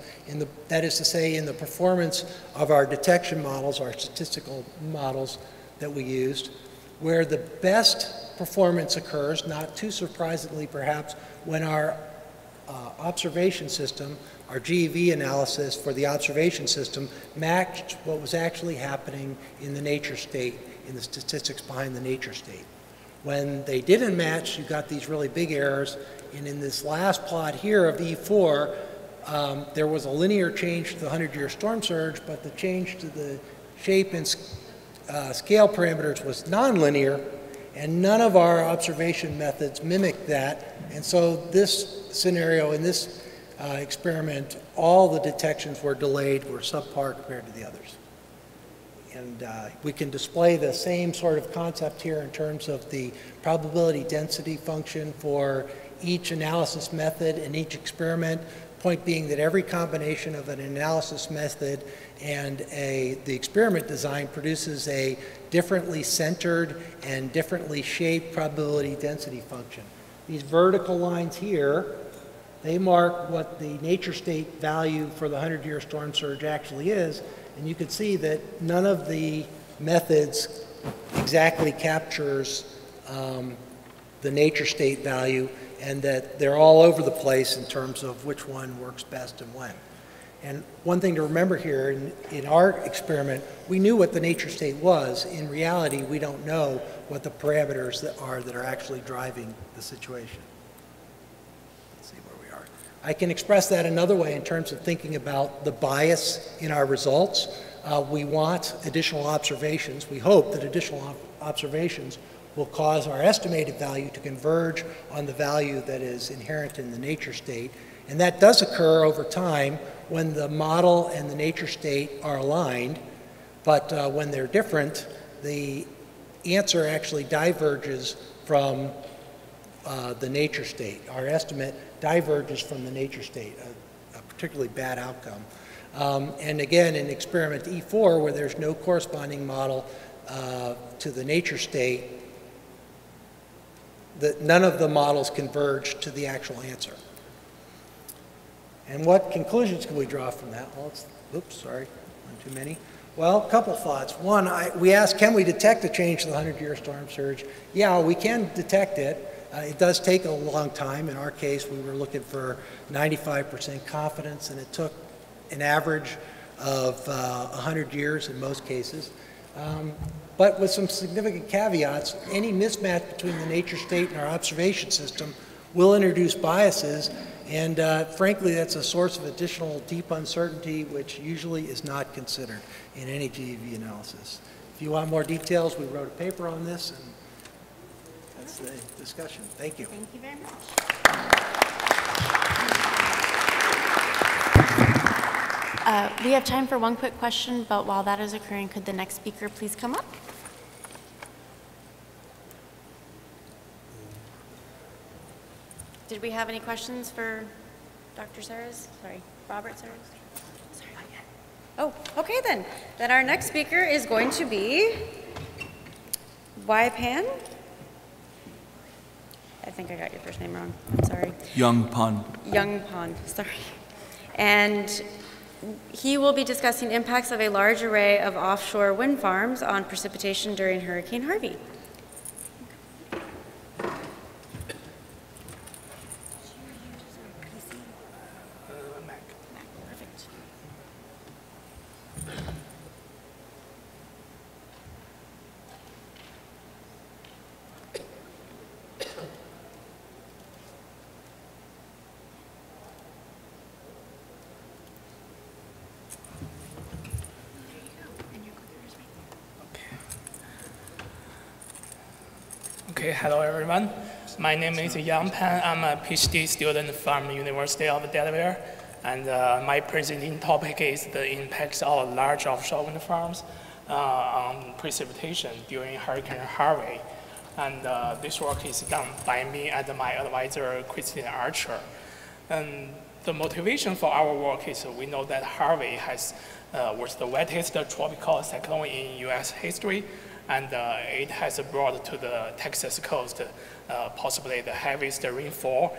Speaker 7: that is to say, in the performance of our detection models, our statistical models that we used, where the best performance occurs, not too surprisingly perhaps, when our observation system, our GeV analysis for the observation system, matched what was actually happening in the nature state, in the statistics behind the nature state. When they didn't match, you got these really big errors. And in this last plot here of E4, there was a linear change to the 100-year storm surge, but the change to the shape and scale parameters was nonlinear, and none of our observation methods mimicked that. And so this scenario, in this experiment, all the detections were delayed, were subpar compared to the others. And we can display the same sort of concept here in terms of the probability density function for each analysis method and each experiment. Point being that every combination of an analysis method and the experiment design produces a differently centered and differently shaped probability density function. These vertical lines here, they mark what the nature state value for the 100-year storm surge actually is. And you can see that none of the methods exactly captures the nature state value, and that they're all over the place in terms of which one works best and when. And one thing to remember here, in our experiment, we knew what the nature state was. In reality, we don't know what the parameters that are actually driving the situation. Let's see where we are. I can express that another way in terms of thinking about the bias in our results. We want additional observations. We hope that additional observations will cause our estimated value to converge on the value that is inherent in the nature state. And that does occur over time when the model and the nature state are aligned. But when they're different, the answer actually diverges from the nature state. Our estimate diverges from the nature state, a particularly bad outcome. And again, in experiment E4, where there's no corresponding model to the nature state, none of the models converge to the actual answer. And what conclusions can we draw from that? Well, oops, sorry, one too many. Well, a couple thoughts. One, we asked, can we detect a change to the 100-year storm surge? Yeah, we can detect it. It does take a long time. In our case, we were looking for 95% confidence, and it took an average of 100 years in most cases. But with some significant caveats, any mismatch between the nature state and our observation system will introduce biases, And frankly, that's a source of additional deep uncertainty, which usually is not considered in any GEV analysis. If you want more details, we wrote a paper on this, and that's the discussion. Thank you.
Speaker 3: Thank you very much. We have time for one quick question, but while that is occurring, could the next speaker please come up? Did we have any questions for Dr. Ceres? Sorry, Robert Ceres? Sorry, not yet. Oh, okay then. Then our next speaker is going to be Pan. I think I got your first name wrong. I'm sorry.
Speaker 1: Young Pun.
Speaker 3: Young Pond, sorry. And he will be discussing impacts of a large array of offshore wind farms on precipitation during Hurricane Harvey.
Speaker 8: Okay, hello everyone. My name is Yang Pan. I'm a PhD student from University of Delaware, and my presenting topic is the impacts of large offshore wind farms on precipitation during Hurricane Harvey. And this work is done by me and my advisor, Christine Archer. And the motivation for our work is we know that Harvey was the wettest tropical cyclone in US history, and it has brought to the Texas coast possibly the heaviest rainfall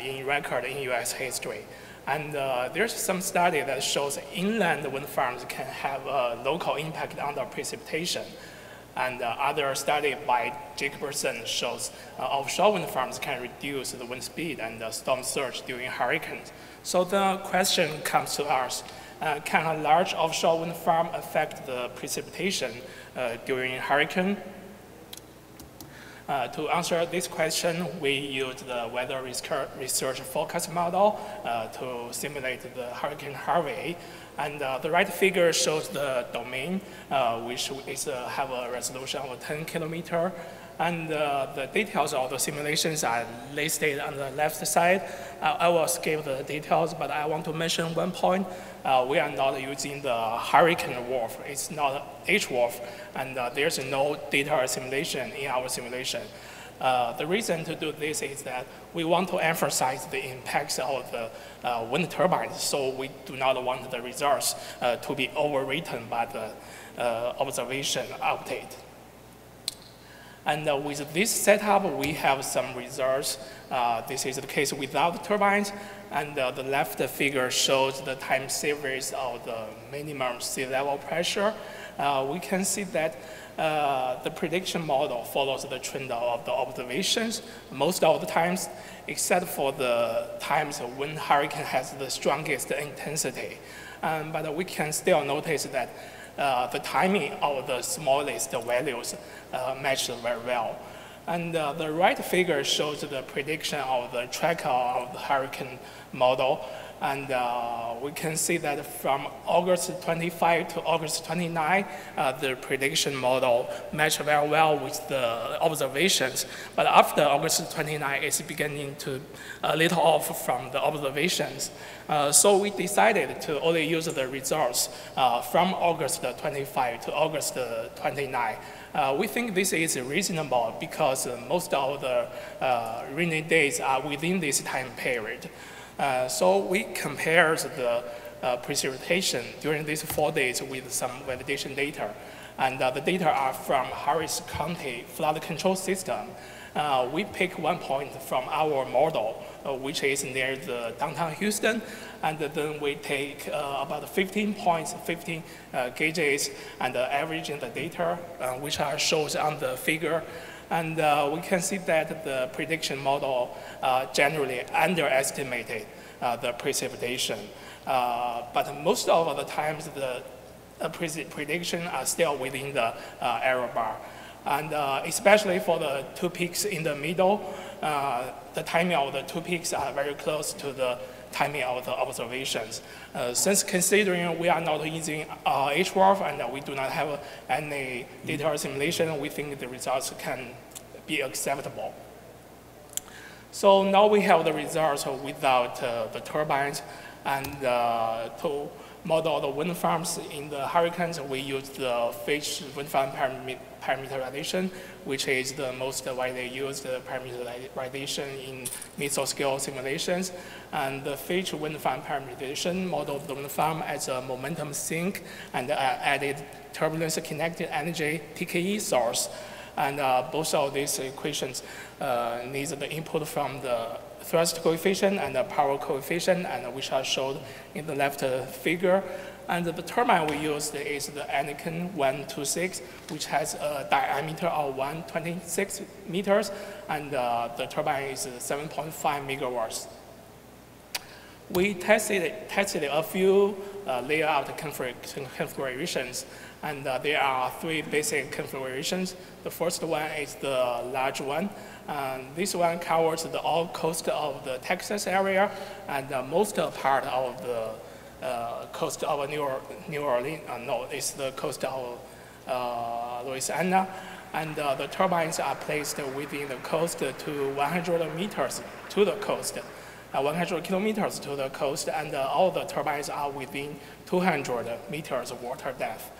Speaker 8: in record in US history. And there's some study that shows inland wind farms can have a local impact on the precipitation. And other study by Jacobson shows offshore wind farms can reduce the wind speed and the storm surge during hurricanes. So the question comes to us, can a large offshore wind farm affect the precipitation during hurricane? To answer this question, we used the weather research forecast model to simulate the Hurricane Harvey. And the right figure shows the domain, which is have a resolution of 10 kilometer. And the details of the simulations are listed on the left side. I will skip the details, but I want to mention one point. We are not using the hurricane WRF. It's not HWRF, and there's no data simulation in our simulation. The reason to do this is that we want to emphasize the impacts of the wind turbines, so we do not want the results to be overwritten by the observation update. And with this setup, we have some results. This is the case without turbines. And the left figure shows the time series of the minimum sea level pressure. We can see that the prediction model follows the trend of the observations most of the times, except for the times when hurricane has the strongest intensity. But we can still notice that the timing of the smallest values match very well. And the right figure shows the prediction of the tracker of the hurricane model. And we can see that from August 25 to August 29, the prediction model matched very well with the observations. But after August 29, it's beginning to a little off from the observations. So we decided to only use the results from August 25 to August 29. We think this is reasonable because most of the rainy days are within this time period. So we compared the precipitation during these 4 days with some validation data. And the data are from Harris County flood control system. We pick one point from our model, which is near the downtown Houston, and then we take about 15 points, 15 gauges, and averaging the data, which are shown on the figure. And we can see that the prediction model generally underestimated the precipitation. But most of the times, the prediction are still within the error bar. And especially for the two peaks in the middle, the timing of the two peaks are very close to the timing of the observations. Since considering we are not using HWRF and we do not have any data simulation, we think the results can be acceptable. So now we have the results without the turbines, and to model the wind farms in the hurricanes, we use the Fitch wind farm parameterization, which is the most widely used parameterization in mesoscale simulations. And the Fitch wind farm parameterization modeled the wind farm as a momentum sink and added turbulence kinetic energy TKE source. And both of these equations need the input from the thrust coefficient and the power coefficient, and which are shown in the left figure. And the turbine we used is the Anakin 126, which has a diameter of 126 meters, and the turbine is 7.5 megawatts. We tested a few layout configurations, and there are three basic configurations. The first one is the large one. This one covers the all coast of the Texas area and most part of the coast of New Orleans. No, it's the coast of Louisiana. And the turbines are placed within the coast to 100 meters to the coast. 100 kilometers to the coast, and all the turbines are within 200 meters water depth.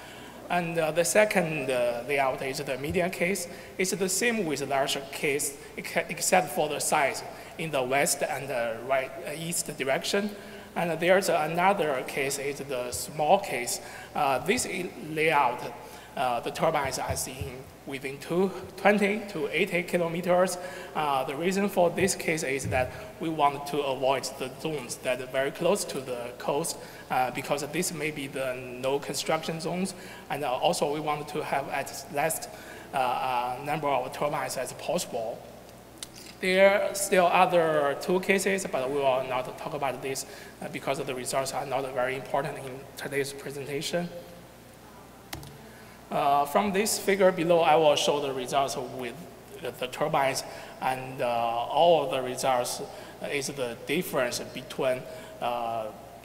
Speaker 8: And the second layout is the medium case. It's the same with the larger case, except for the size in the west and the east direction. And there's another case, is the small case. This layout, the turbines are seen within 20 to 80 kilometers. The reason for this case is that we want to avoid the zones that are very close to the coast because this may be the no construction zones. And also we want to have as less number of turbines as possible. There are still other two cases, but we will not talk about this because the results are not very important in today's presentation. From this figure below, I will show the results with the turbines, and all of the results is the difference between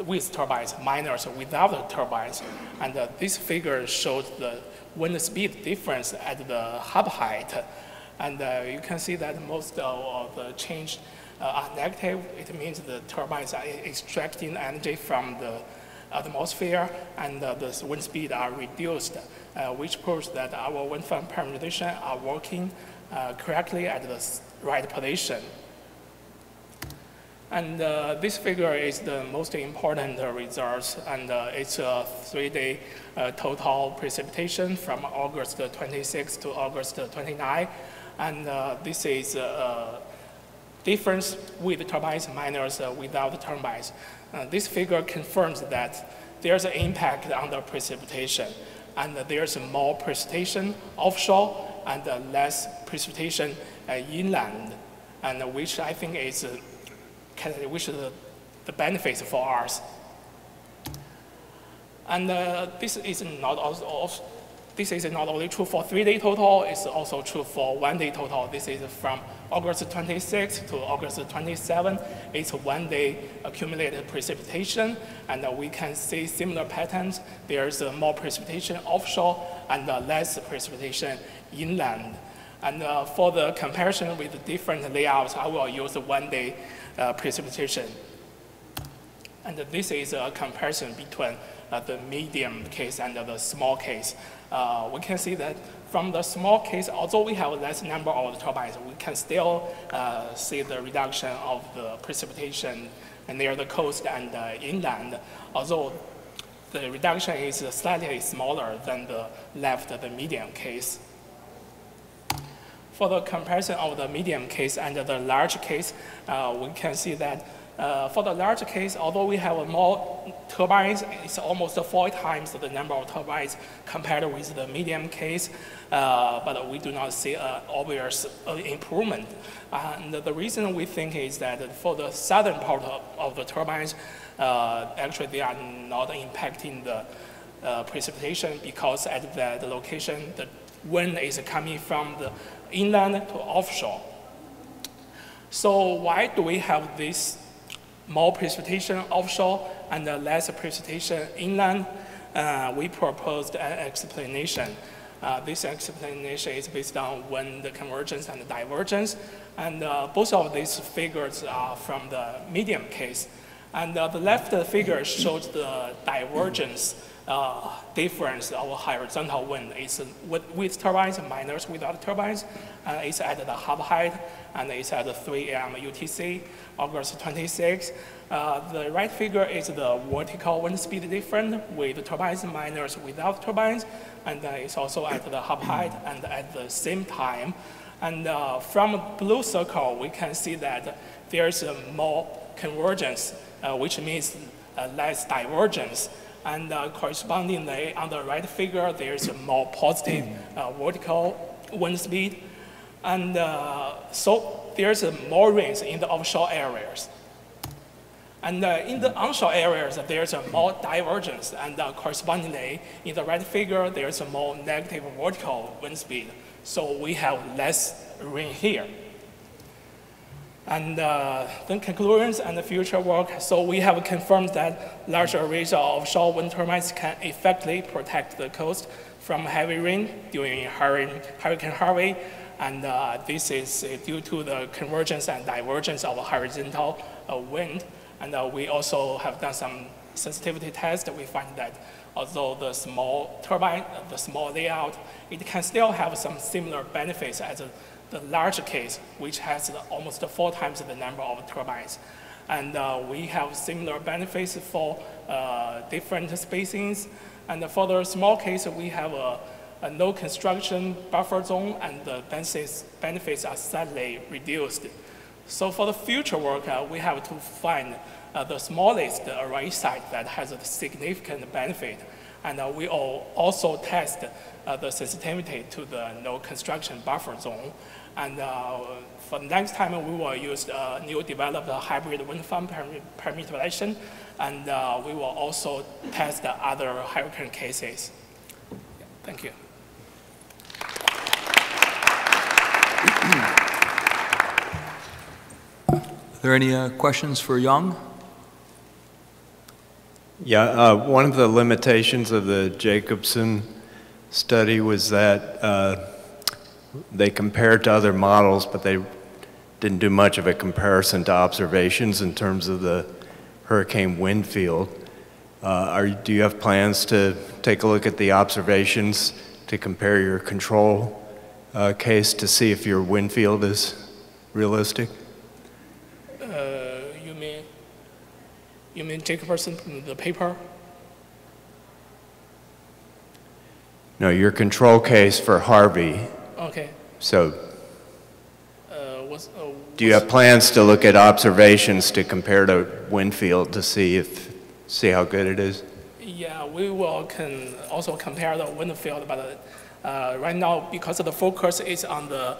Speaker 8: with turbines minus without the turbines. And this figure shows the wind speed difference at the hub height. And you can see that most of the change are negative. It means the turbines are extracting energy from the atmosphere, and the wind speed are reduced, which proves that our wind farm parameterization are working correctly at the right position. And this figure is the most important results, and it's a 3-day total precipitation from August 26 to August 29. And this is difference with turbines minus without the turbines. This figure confirms that there's an impact on the precipitation, and there's more precipitation offshore and less precipitation inland, and which I think is the benefits for us. And this is not only true for 3-day total, it's also true for 1-day total. This is from August 26 to August 27. It's 1-day accumulated precipitation, and we can see similar patterns. There's more precipitation offshore and less precipitation inland. And for the comparison with the different layouts, I will use the 1-day precipitation. And this is a comparison between the medium case and the small case. We can see that from the small case, although we have less number of turbines, we can still see the reduction of the precipitation near the coast and inland, although the reduction is slightly smaller than the medium case. For the comparison of the medium case and the large case, we can see that for the large case, although we have more turbines, it's almost 4 times the number of turbines compared with the medium case, but we do not see an obvious improvement. And the reason we think is that for the southern part of the turbines, actually they are not impacting the precipitation because at the location, the wind is coming from the inland to offshore. So why do we have this more precipitation offshore and less precipitation inland? We proposed an explanation. This explanation is based on wind convergence and divergence. And both of these figures are from the medium case. And the left figure shows the divergence difference of horizontal wind. It's with turbines minus without turbines. It's at the hub height, and it's at 3 a.m. UTC, August 26. The right figure is the vertical wind speed difference with turbines minus without turbines, and it's also at the hub height and at the same time. And from blue circle, we can see that there's more convergence, which means less divergence. And correspondingly, on the right figure, there's a more positive vertical wind speed. And so there's more rains in the offshore areas. And in the onshore areas, there's a more divergence. And correspondingly, in the right figure, there's a more negative vertical wind speed. So we have less rain here. And then conclusions and the future work. So we have confirmed that large arrays of offshore wind turbines can effectively protect the coast from heavy rain during Hurricane Harvey. And this is due to the convergence and divergence of horizontal wind. And we also have done some sensitivity tests. We find that although the small turbine, the small layout, it can still have some similar benefits as the large case, which has almost 4 times the number of turbines. And we have similar benefits for different spacings. And for the small case, we have a no construction buffer zone, and the benefits are slightly reduced. So for the future work, we have to find the smallest array site that has a significant benefit. And we will also test the sensitivity to the no construction buffer zone. And for next time, we will use new developed hybrid wind farm permutation, and we will also test the other hurricane cases. Thank you.
Speaker 1: Are there any questions for Young?
Speaker 9: Yeah, one of the limitations of the Jacobson study was that they compared to other models, but they didn't do much of a comparison to observations in terms of the hurricane wind field. Do you have plans to take a look at the observations to compare your control case to see if your wind field is realistic?
Speaker 8: You mean Jacobson, the paper?
Speaker 9: No, your control case for Harvey.
Speaker 8: Okay.
Speaker 9: So, do you have plans to look at observations to compare to wind field to see how good it is?
Speaker 8: Yeah, we will also compare the wind field, but right now, because the focus is on the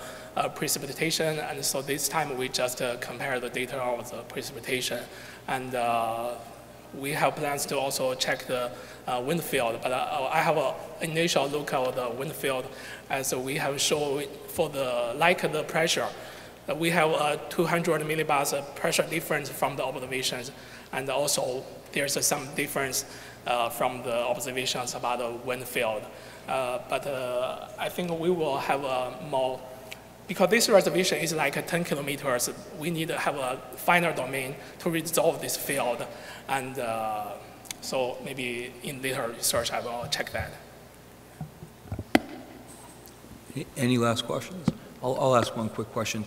Speaker 8: precipitation, and so this time we just compare the data of the precipitation. And we have plans to also check the wind field, but I have an initial look at the wind field, as we have shown for the pressure. We have a 200 millibars pressure difference from the observations, and also there's some difference from the observations about the wind field. But I think we will have a more, because this reservation is like 10 kilometers, we need to have a finer domain to resolve this field. And so maybe in later research, I will check that.
Speaker 1: Any last questions? I'll ask one quick question.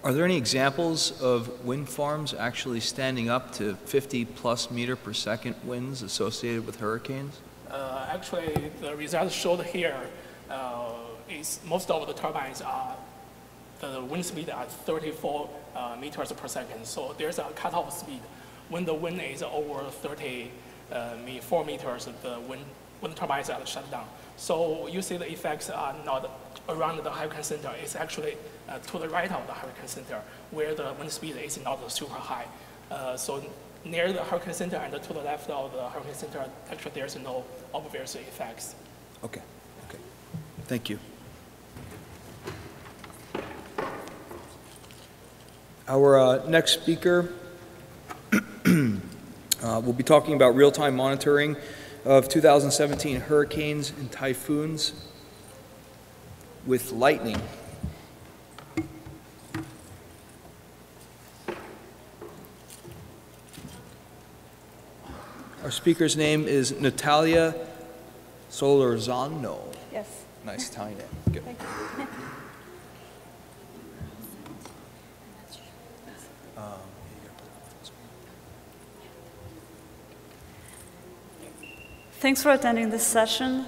Speaker 1: Are there any examples of wind farms actually standing up to 50+ meter per second winds associated with hurricanes?
Speaker 8: Actually, the results showed here is most of the turbines are, the wind speed at 34 meters per second. So there's a cutoff speed. When the wind is over 34 meters, the wind turbines are shut down. So you see the effects are not around the hurricane center. It's actually to the right of the hurricane center, where the wind speed is not super high. So near the hurricane center and to the left of the hurricane center, actually there's no obvious effects.
Speaker 1: Okay. Okay. Thank you. Our next speaker will be talking about real-time monitoring of 2017 hurricanes and typhoons with lightning. Our speaker's name is Natalia Solorzano.
Speaker 10: Yes.
Speaker 1: Nice Italian name. Good.
Speaker 10: Thank you. Thanks for attending this session.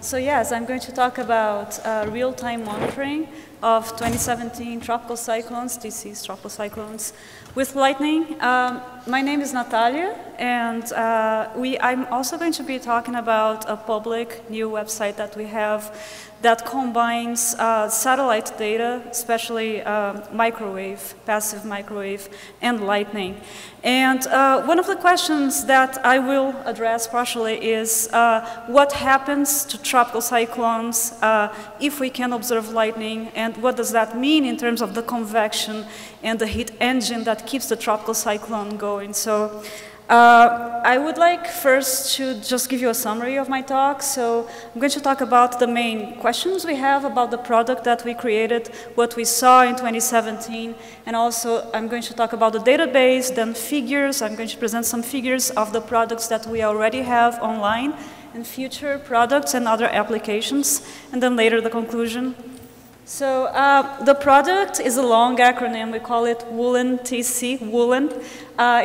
Speaker 10: So yes, I'm going to talk about real-time monitoring of 2017 tropical cyclones, DC's tropical cyclones with lightning. My name is Natalia, and I'm also going to be talking about a public new website that we have that combines satellite data, especially microwave, passive microwave, and lightning. And one of the questions that I will address partially is what happens to tropical cyclones if we can observe lightning, and what does that mean in terms of the convection and the heat engine that keeps the tropical cyclone going. So I would like first to just give you a summary of my talk. So I'm going to talk about the main questions we have about the product that we created, what we saw in 2017, and also I'm going to talk about the database, then figures. I'm going to present some figures of the products that we already have online and future products and other applications, and then later the conclusion. So the product is a long acronym. We call it WOOLEN TC, WOOLEN.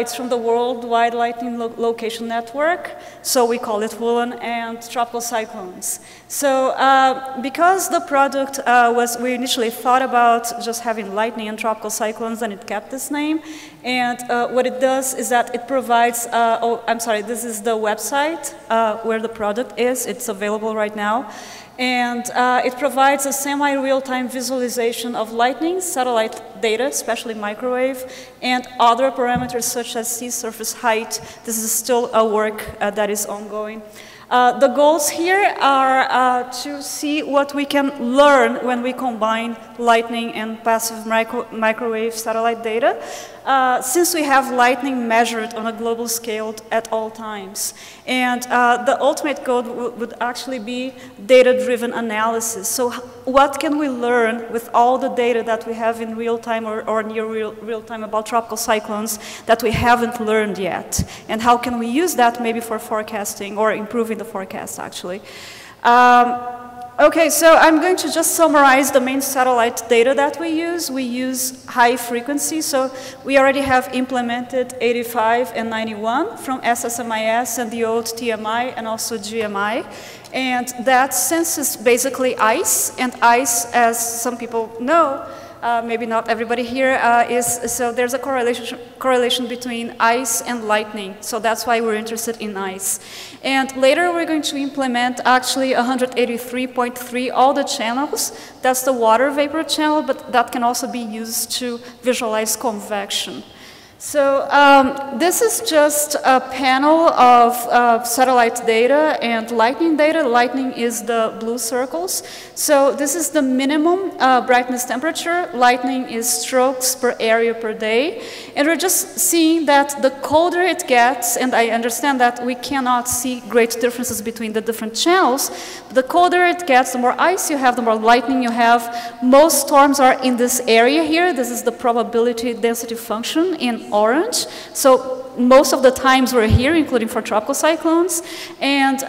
Speaker 10: It's from the Worldwide Lightning Location Network, so we call it WOOLEN, and tropical cyclones. So because the product we initially thought about just having lightning and tropical cyclones, and it kept this name. And what it does is that it provides, this is the website where the product is. It's available right now. And it provides a semi-real-time visualization of lightning, satellite data, especially microwave, and other parameters such as sea surface height. This is still a work that is ongoing. The goals here are to see what we can learn when we combine lightning and passive microwave satellite data, since we have lightning measured on a global scale at all times. And the ultimate goal would actually be data-driven analysis. So what can we learn with all the data that we have in real time or near real time about tropical cyclones that we haven't learned yet? And how can we use that maybe for forecasting or improving the forecast, actually? Okay, so I'm going to just summarize the main satellite data that we use. We use high frequency, so we already have implemented 85 and 91 from SSMIS and the old TMI and also GMI. And that senses basically ice, and ice, as some people know, maybe not everybody here, so there's a correlation between ice and lightning. So that's why we're interested in ice. And later we're going to implement actually 183.3, all the channels. That's the water vapor channel, but that can also be used to visualize convection. So this is just a panel of satellite data and lightning data. Lightning is the blue circles. So this is the minimum brightness temperature. Lightning is strokes per area per day. And we're just seeing that the colder it gets, and I understand that we cannot see great differences between the different channels. The colder it gets, the more ice you have, the more lightning you have. Most storms are in this area here. This is the probability density function in orange. So most of the times we're here, including for tropical cyclones. And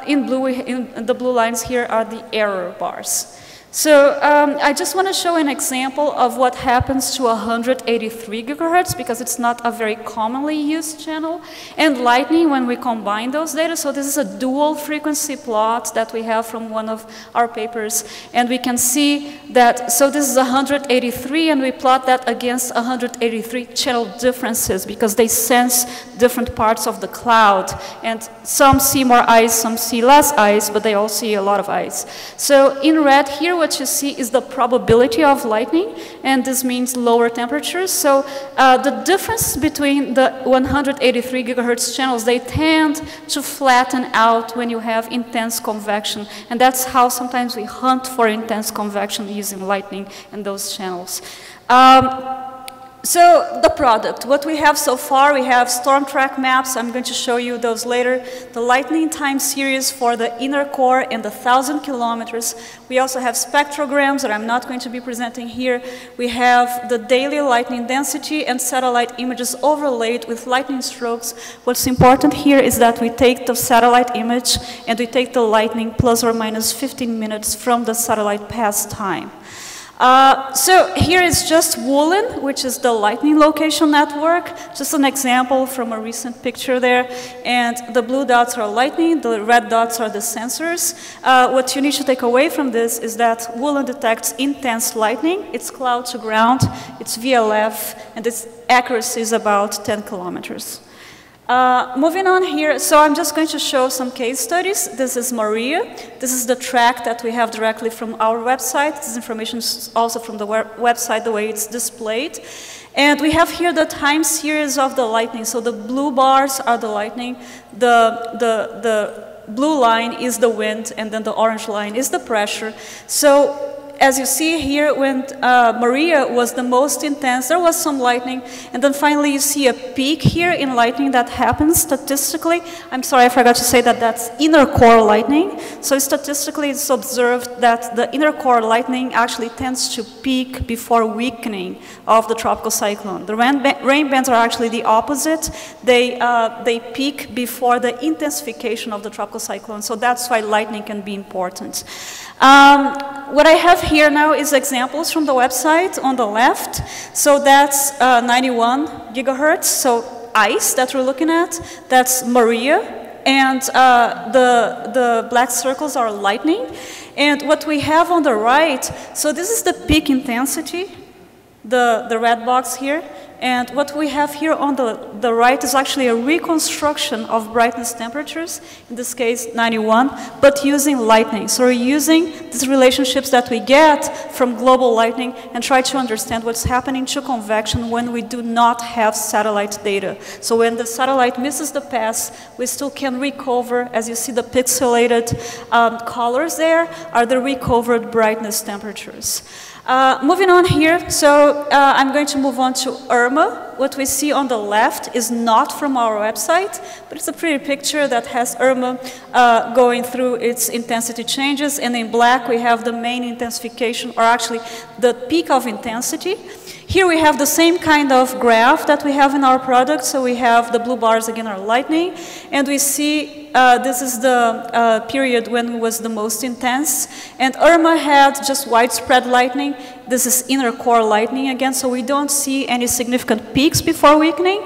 Speaker 10: in the blue lines here are the error bars. So I just want to show an example of what happens to 183 gigahertz, because it's not a very commonly used channel, and lightning when we combine those data. So this is a dual frequency plot that we have from one of our papers, and we can see that, so this is 183, and we plot that against 183 channel differences, because they sense different parts of the cloud, and some see more ice, some see less ice, but they all see a lot of ice. So in red here what you see is the probability of lightning, and this means lower temperatures. So the difference between the 183 gigahertz channels, they tend to flatten out when you have intense convection, and that's how sometimes we hunt for intense convection using lightning in those channels. So the product, what we have so far, we have storm track maps. I'm going to show you those later. The lightning time series for the inner core and the 1,000 kilometers. We also have spectrograms that I'm not going to be presenting here. We have the daily lightning density and satellite images overlaid with lightning strokes. What's important here is that we take the satellite image and we take the lightning plus or minus 15 minutes from the satellite pass time. So here is just Woolen, which is the lightning location network. Just an example from a recent picture there. And the blue dots are lightning, the red dots are the sensors. What you need to take away from this is that Woolen detects intense lightning. It's cloud to ground, it's VLF, and its accuracy is about 10 kilometers. Moving on here, so I'm just going to show some case studies. This is Maria. This is the track that we have directly from our website. This information is also from the website, the way it's displayed. And we have here the time series of the lightning. So the blue bars are the lightning, the blue line is the wind, and then the orange line is the pressure. So as you see here, when Maria was the most intense, there was some lightning, and then finally you see a peak here in lightning that happens statistically. I'm sorry, I forgot to say that that's inner core lightning. So statistically it's observed that the inner core lightning actually tends to peak before weakening of the tropical cyclone. The rain bands are actually the opposite. They peak before the intensification of the tropical cyclone, so that's why lightning can be important. What I have here now is examples from the website on the left. So that's 91 gigahertz, so ice that we're looking at. That's Maria, and the black circles are lightning. And what we have on the right, so this is the peak intensity, the red box here. And what we have here on the right is actually a reconstruction of brightness temperatures, in this case 91, but using lightning. So we're using these relationships that we get from global lightning and try to understand what's happening to convection when we do not have satellite data. So when the satellite misses the pass, we still can recover, as you see the pixelated colors there, are the recovered brightness temperatures. Moving on here, so I'm going to move on to Irma. What we see on the left is not from our website, but it's a pretty picture that has Irma going through its intensity changes, and in black we have the main intensification, or actually the peak of intensity. Here we have the same kind of graph that we have in our product, so we have the blue bars again are lightning, and we see this is the period when it was the most intense, and Irma had just widespread lightning. This is inner core lightning again, so we don't see any significant peaks before weakening.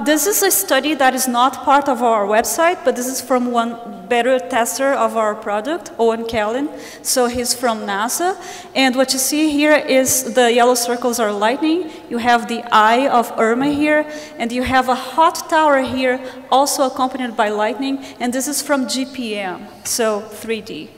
Speaker 10: This is a study that is not part of our website, but this is from one beta tester of our product, Owen Callan. So he's from NASA. And what you see here is the yellow circles are lightning. You have the eye of Irma here, and you have a hot tower here, also accompanied by lightning. And this is from GPM, so 3D.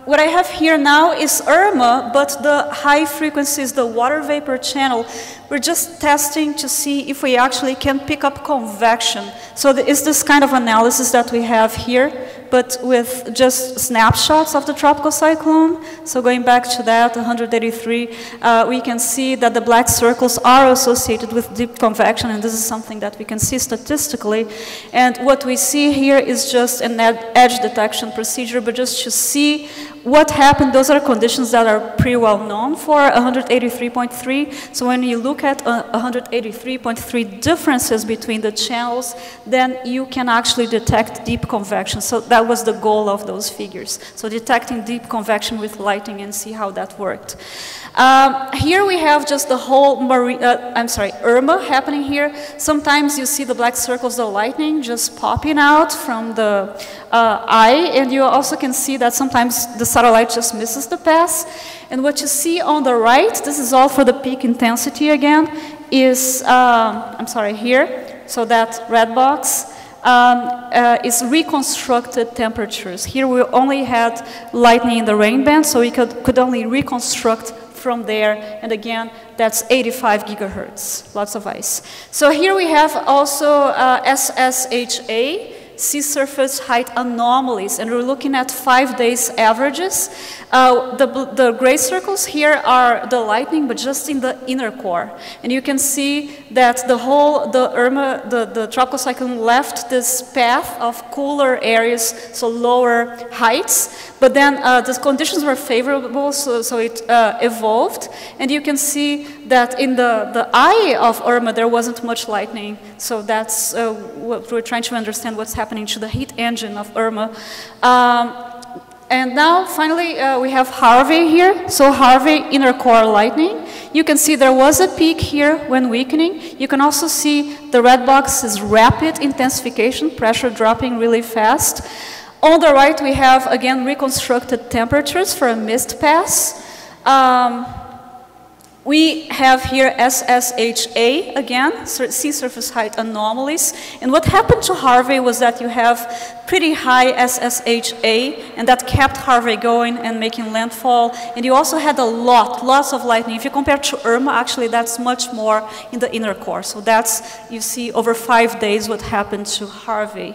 Speaker 10: What I have here now is Irma, but the high frequency is the water vapor channel. We're just testing to see if we actually can pick up convection. So it's this kind of analysis that we have here, but with just snapshots of the tropical cyclone. So going back to that, 183, we can see that the black circles are associated with deep convection, and this is something that we can see statistically. And what we see here is just an edge detection procedure, but just to see what happened. Those are conditions that are pretty well known for 183.3. So when you look at 183.3 differences between the channels, then you can actually detect deep convection. So that was the goal of those figures. So detecting deep convection with lighting and see how that worked. Here we have just the whole Irma happening here. Sometimes you see the black circles of lightning just popping out from the eye, and you also can see that sometimes the satellite just misses the pass. And what you see on the right, this is all for the peak intensity again, is, here, so that red box. is reconstructed temperatures. Here we only had lightning in the rain band, so we could only reconstruct from there, and again, that's 85 gigahertz, lots of ice. So here we have also SSHA, sea surface height anomalies, and we're looking at 5 days averages. The gray circles here are the lightning, but just in the inner core. And you can see that the tropical cyclone left this path of cooler areas, so lower heights, but then the conditions were favorable, so it evolved. And you can see that in the eye of Irma, there wasn't much lightning, so that's what we're trying to understand what's happening to the heat engine of Irma. And now, finally, we have Harvey here. So Harvey, inner core lightning. You can see there was a peak here when weakening. You can also see the red box is rapid intensification, pressure dropping really fast. On the right, we have, again, reconstructed temperatures for a mist pass. We have here SSHA, again, sea surface height anomalies. And what happened to Harvey was that you have pretty high SSHA, and that kept Harvey going and making landfall. And you also had lots of lightning. If you compare to Irma, actually, that's much more in the inner core. So that's, you see, over 5 days what happened to Harvey.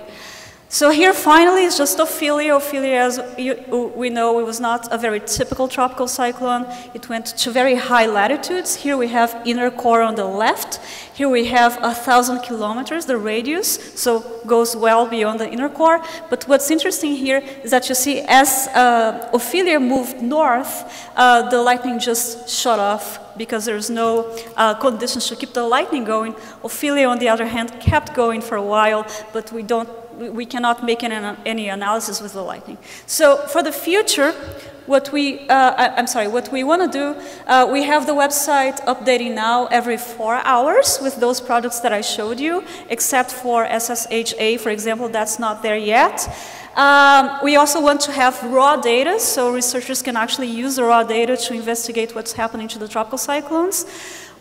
Speaker 10: So here, finally, is just Ophelia. Ophelia, as we know, it was not a very typical tropical cyclone. It went to very high latitudes. Here we have inner core on the left. Here we have 1,000 kilometers, the radius, so goes well beyond the inner core. But what's interesting here is that you see as Ophelia moved north, the lightning just shut off because there's no conditions to keep the lightning going. Ophelia, on the other hand, kept going for a while, but we cannot make any analysis with the lightning. So for the future, what we want to do, we have the website updating now every 4 hours with those products that I showed you, except for SSHA, for example, that's not there yet. We also want to have raw data, so researchers can actually use the raw data to investigate what's happening to the tropical cyclones.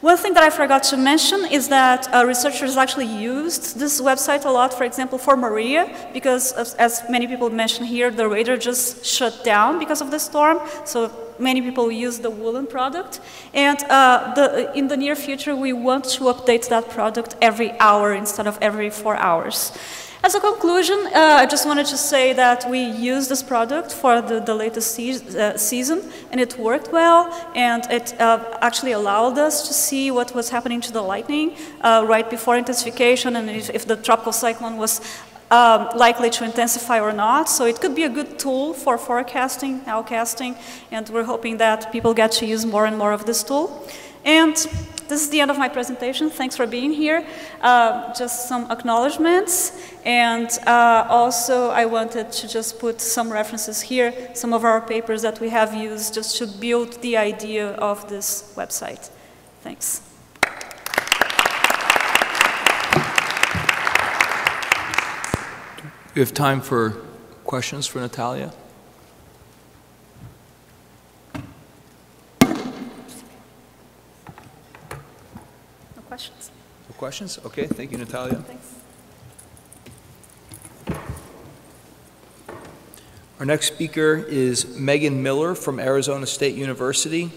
Speaker 10: One thing that I forgot to mention is that researchers actually used this website a lot, for example, for Maria, because as many people mentioned here, the radar just shut down because of the storm, so many people use the woolen product. And in the near future, we want to update that product every hour instead of every 4 hours. As a conclusion, I just wanted to say that we used this product for the latest season, and it worked well, and it actually allowed us to see what was happening to the lightning right before intensification, and if the tropical cyclone was likely to intensify or not. So it could be a good tool for forecasting, nowcasting, and we're hoping that people get to use more and more of this tool. And this is the end of my presentation. Thanks for being here. Just some acknowledgements. And also, I wanted to just put some references here, some of our papers that we have used just to build the idea of this website. Thanks.
Speaker 1: We have time for questions for Natalia.
Speaker 10: Questions?
Speaker 1: No questions? Okay, thank you, Natalia.
Speaker 10: Thanks.
Speaker 1: Our next speaker is Megan Miller from Arizona State University.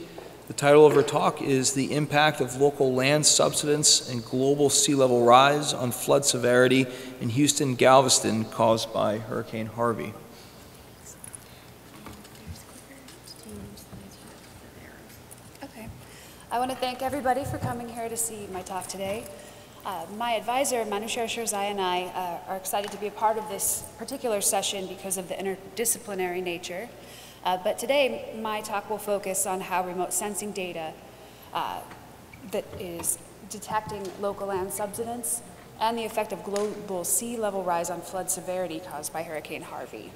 Speaker 1: The title of her talk is The Impact of Local Land Subsidence and Global Sea Level Rise on Flood Severity in Houston, Galveston, caused by Hurricane Harvey.
Speaker 11: Okay. I want to thank everybody for coming here to see my talk today. My advisor, Manushar Shirzai, and I are excited to be a part of this particular session because of the interdisciplinary nature. But today, my talk will focus on how remote sensing data that is detecting local land subsidence and the effect of global sea level rise on flood severity caused by Hurricane Harvey.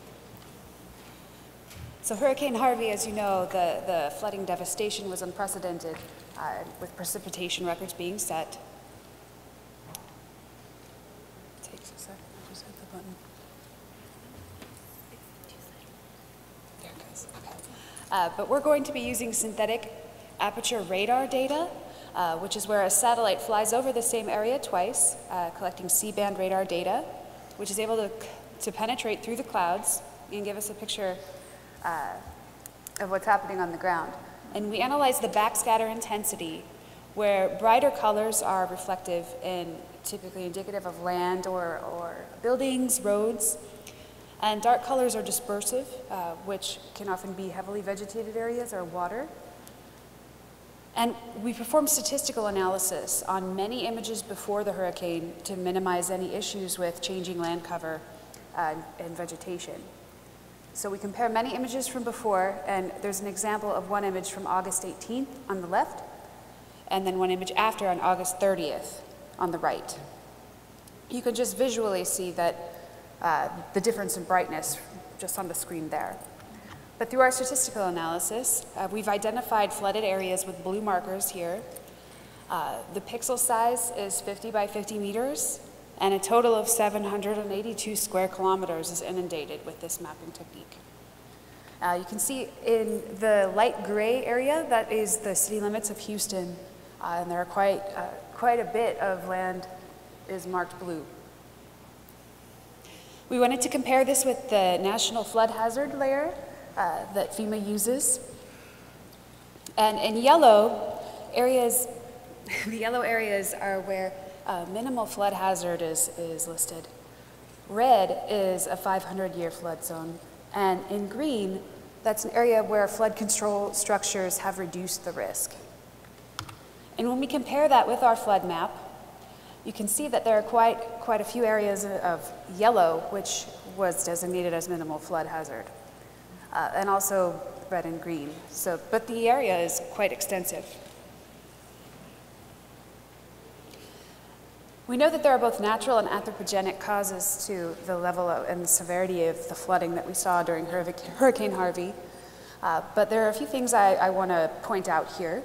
Speaker 11: So Hurricane Harvey, as you know, the flooding devastation was unprecedented, with precipitation records being set. It takes a second, I just hit the button. There it goes, okay. But we're going to be using synthetic aperture radar data, which is where a satellite flies over the same area twice, collecting C-band radar data. which is able to penetrate through the clouds and give us a picture of what's happening on the ground. And we analyze the backscatter intensity, where brighter colors are reflective and typically indicative of land or buildings, roads, and dark colors are dispersive, which can often be heavily vegetated areas or water. And we perform statistical analysis on many images before the hurricane to minimize any issues with changing land cover and vegetation. So we compare many images from before, and there's an example of one image from August 18th on the left, and then one image after on August 30th on the right. You can just visually see that the difference in brightness just on the screen there. But through our statistical analysis, we've identified flooded areas with blue markers here. The pixel size is 50 by 50 meters, and a total of 782 square kilometers is inundated with this mapping technique. You can see in the light gray area, that is the city limits of Houston, and there are quite a bit of land is marked blue. We wanted to compare this with the national flood hazard layer that FEMA uses. And in yellow areas, the yellow areas are where minimal flood hazard is listed. Red is a 500-year flood zone. And in green, that's an area where flood control structures have reduced the risk. And when we compare that with our flood map, you can see that there are quite a few areas of yellow, which was designated as minimal flood hazard, and also red and green. But the area is quite extensive. We know that there are both natural and anthropogenic causes to the level and the severity of the flooding that we saw during Hurricane Harvey, but there are a few things I want to point out here.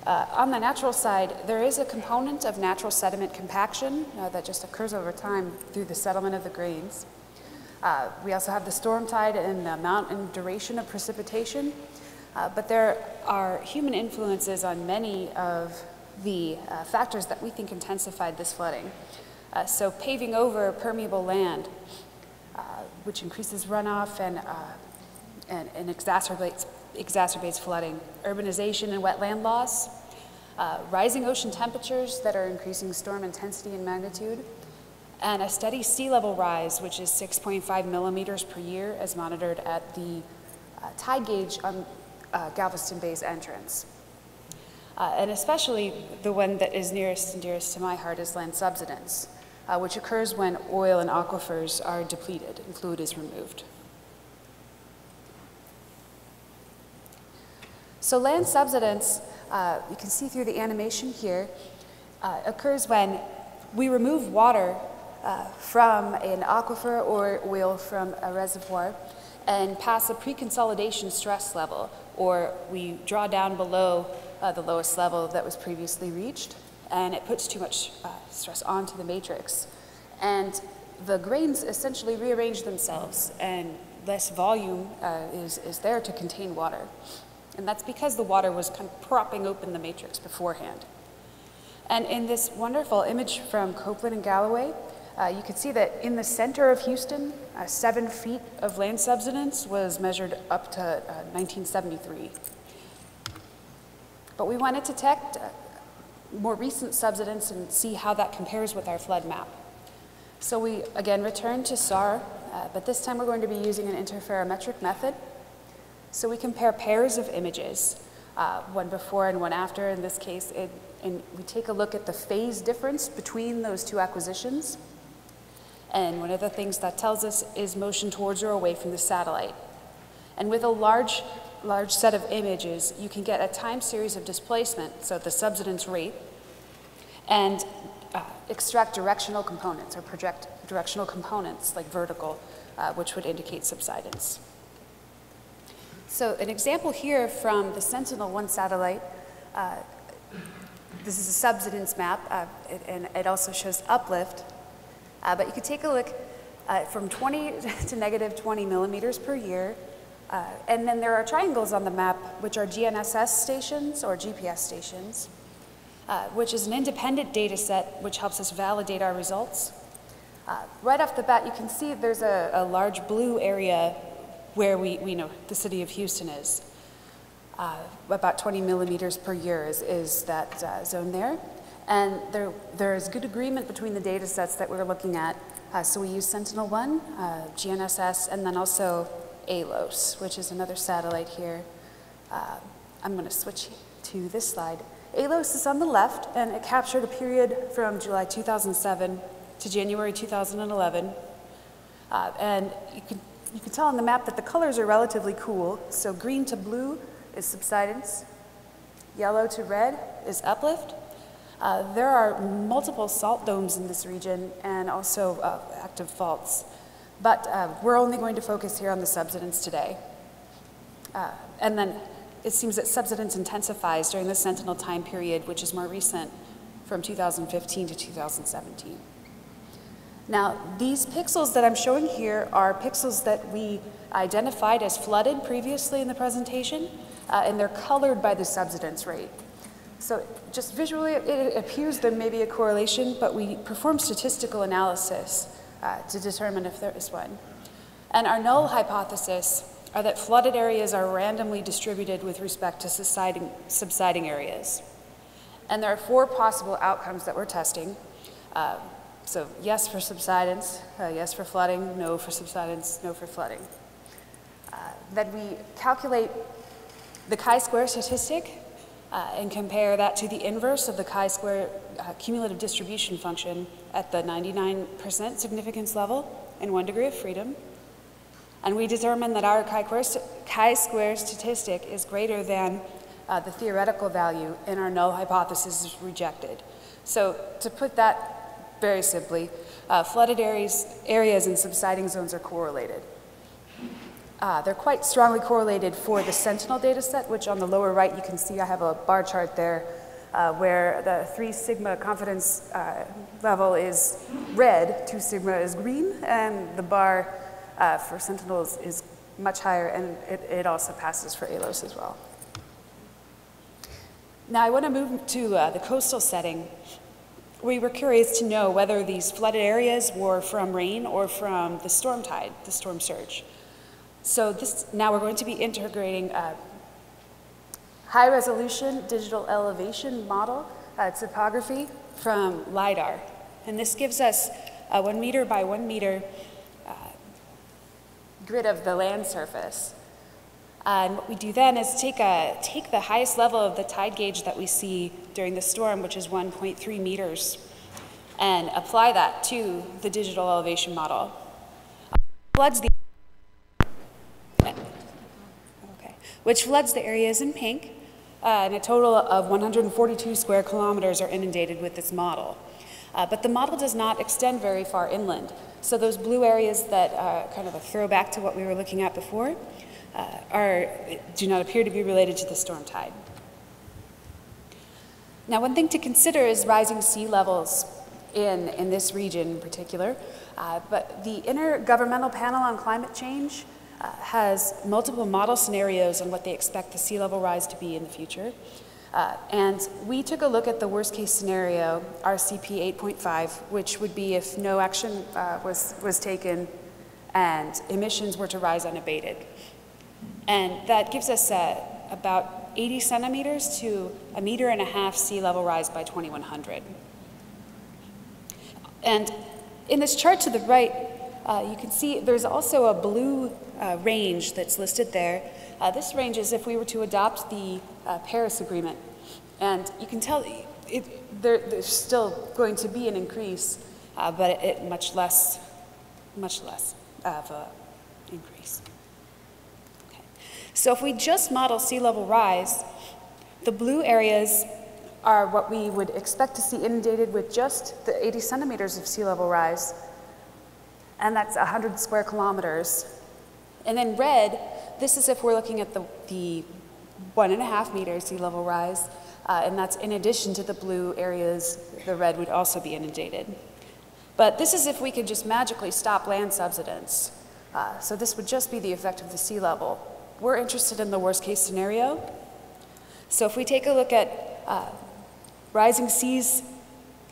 Speaker 11: On the natural side, there is a component of natural sediment compaction that just occurs over time through the settlement of the grains. We also have the storm tide and the amount and duration of precipitation, but there are human influences on many of the factors that we think intensified this flooding. So paving over permeable land, which increases runoff and exacerbates flooding, urbanization and wetland loss, rising ocean temperatures that are increasing storm intensity and magnitude, and a steady sea level rise, which is 6.5 millimeters per year as monitored at the tide gauge on Galveston Bay's entrance. And especially the one that is nearest and dearest to my heart is land subsidence, which occurs when oil and aquifers are depleted and fluid is removed. So land subsidence, you can see through the animation here, occurs when we remove water from an aquifer or oil from a reservoir and pass a pre-consolidation stress level, or we draw down below the lowest level that was previously reached, and it puts too much stress onto the matrix. And the grains essentially rearrange themselves, and less volume is there to contain water. And that's because the water was kind of propping open the matrix beforehand. And in this wonderful image from Copeland and Galloway, you can see that in the center of Houston, 7 feet of land subsidence was measured up to 1973. But we wanted to detect more recent subsidence and see how that compares with our flood map. So we again returned to SAR, but this time we're going to be using an interferometric method. So we compare pairs of images, one before and one after in this case, and we take a look at the phase difference between those two acquisitions. And one of the things that tells us is motion towards or away from the satellite. And with a large set of images, you can get a time series of displacement, so the subsidence rate, and extract directional components or project directional components like vertical, which would indicate subsidence. So an example here from the Sentinel-1 satellite, this is a subsidence map, and it also shows uplift. But you could take a look from 20 to negative 20 millimeters per year. And then there are triangles on the map, which are GNSS stations or GPS stations, which is an independent data set which helps us validate our results. Right off the bat, you can see there's a large blue area where we know the city of Houston is. About 20 millimeters per year is that zone there. And there is good agreement between the data sets that we're looking at. So we use Sentinel-1, GNSS, and then also ALOS, which is another satellite here. I'm going to switch to this slide. ALOS is on the left, and it captured a period from July 2007 to January 2011. And you can tell on the map that the colors are relatively cool. So green to blue is subsidence. Yellow to red is uplift. There are multiple salt domes in this region and also active faults. But we're only going to focus here on the subsidence today. And then it seems that subsidence intensifies during the Sentinel time period, which is more recent, from 2015 to 2017. Now, these pixels that I'm showing here are pixels that we identified as flooded previously in the presentation, and they're colored by the subsidence rate. So just visually, it appears there may be a correlation, but we perform statistical analysis to determine if there is one. And our null hypothesis are that flooded areas are randomly distributed with respect to subsiding areas. And there are 4 possible outcomes that we're testing. So yes for subsidence, yes for flooding, no for subsidence, no for flooding. Then we calculate the chi-square statistic and compare that to the inverse of the chi-square cumulative distribution function at the 99% significance level in 1 degree of freedom. And we determine that our chi-square statistic is greater than the theoretical value, and our null hypothesis is rejected. So to put that very simply, flooded areas and subsiding zones are correlated. They're quite strongly correlated for the Sentinel data set, which on the lower right you can see I have a bar chart there where the 3 sigma confidence level is red, 2 sigma is green, and the bar for Sentinels is much higher, and it also passes for ALOS as well. Now I want to move to the coastal setting. We were curious to know whether these flooded areas were from rain or from the storm tide, the storm surge. So now we're going to be integrating a high-resolution digital elevation model topography from LiDAR. And this gives us a 1 meter by 1 meter grid of the land surface. And what we do then is take the highest level of the tide gauge that we see during the storm, which is 1.3 meters, and apply that to the digital elevation model. Which floods the areas in pink, and a total of 142 square kilometers are inundated with this model. But the model does not extend very far inland. So those blue areas that are kind of a throwback to what we were looking at before do not appear to be related to the storm tide. Now, one thing to consider is rising sea levels in this region in particular. But the Intergovernmental Panel on Climate Change has multiple model scenarios on what they expect the sea level rise to be in the future. And we took a look at the worst case scenario, RCP 8.5, which would be if no action was taken and emissions were to rise unabated. And that gives us about 80 centimeters to 1.5 meters sea level rise by 2100. And in this chart to the right, you can see there's also a blue range that's listed there. This range is if we were to adopt the Paris Agreement. And you can tell there's still going to be an increase, but much less of an increase. Okay. So if we just model sea level rise, the blue areas are what we would expect to see inundated with just the 80 centimeters of sea level rise, and that's 100 square kilometers. And then red, this is if we're looking at the 1.5 meter sea level rise, and that's in addition to the blue areas, the red would also be inundated. But this is if we could just magically stop land subsidence. So this would just be the effect of the sea level. We're interested in the worst case scenario. So if we take a look at rising seas,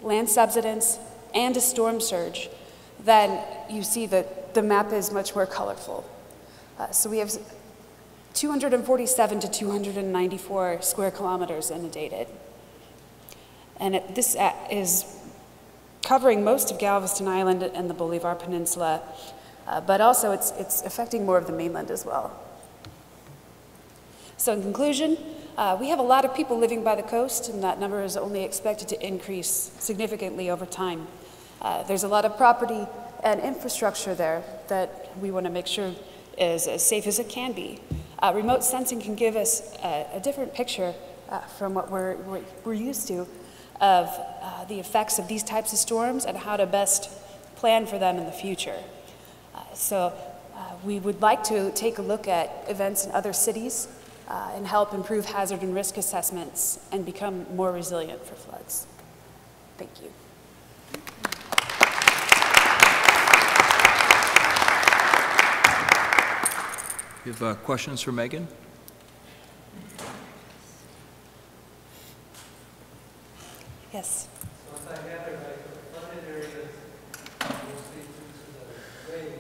Speaker 11: land subsidence, and a storm surge, then you see that the map is much more colorful. So we have 247 to 294 square kilometers inundated. And this is covering most of Galveston Island and the Bolivar Peninsula, but also it's affecting more of the mainland as well. So in conclusion, we have a lot of people living by the coast, and that number is only expected to increase significantly over time. There's a lot of property and infrastructure there that we want to make sure is as safe as it can be. Remote sensing can give us a different picture from what we're used to of the effects of these types of storms and how to best plan for them in the future. So we would like to take a look at events in other cities and help improve hazard and risk assessments and become more resilient for floods. Thank you.
Speaker 1: You have questions for Megan?
Speaker 11: Yes.
Speaker 12: So if I gather right, the flooded areas mostly due to the rain.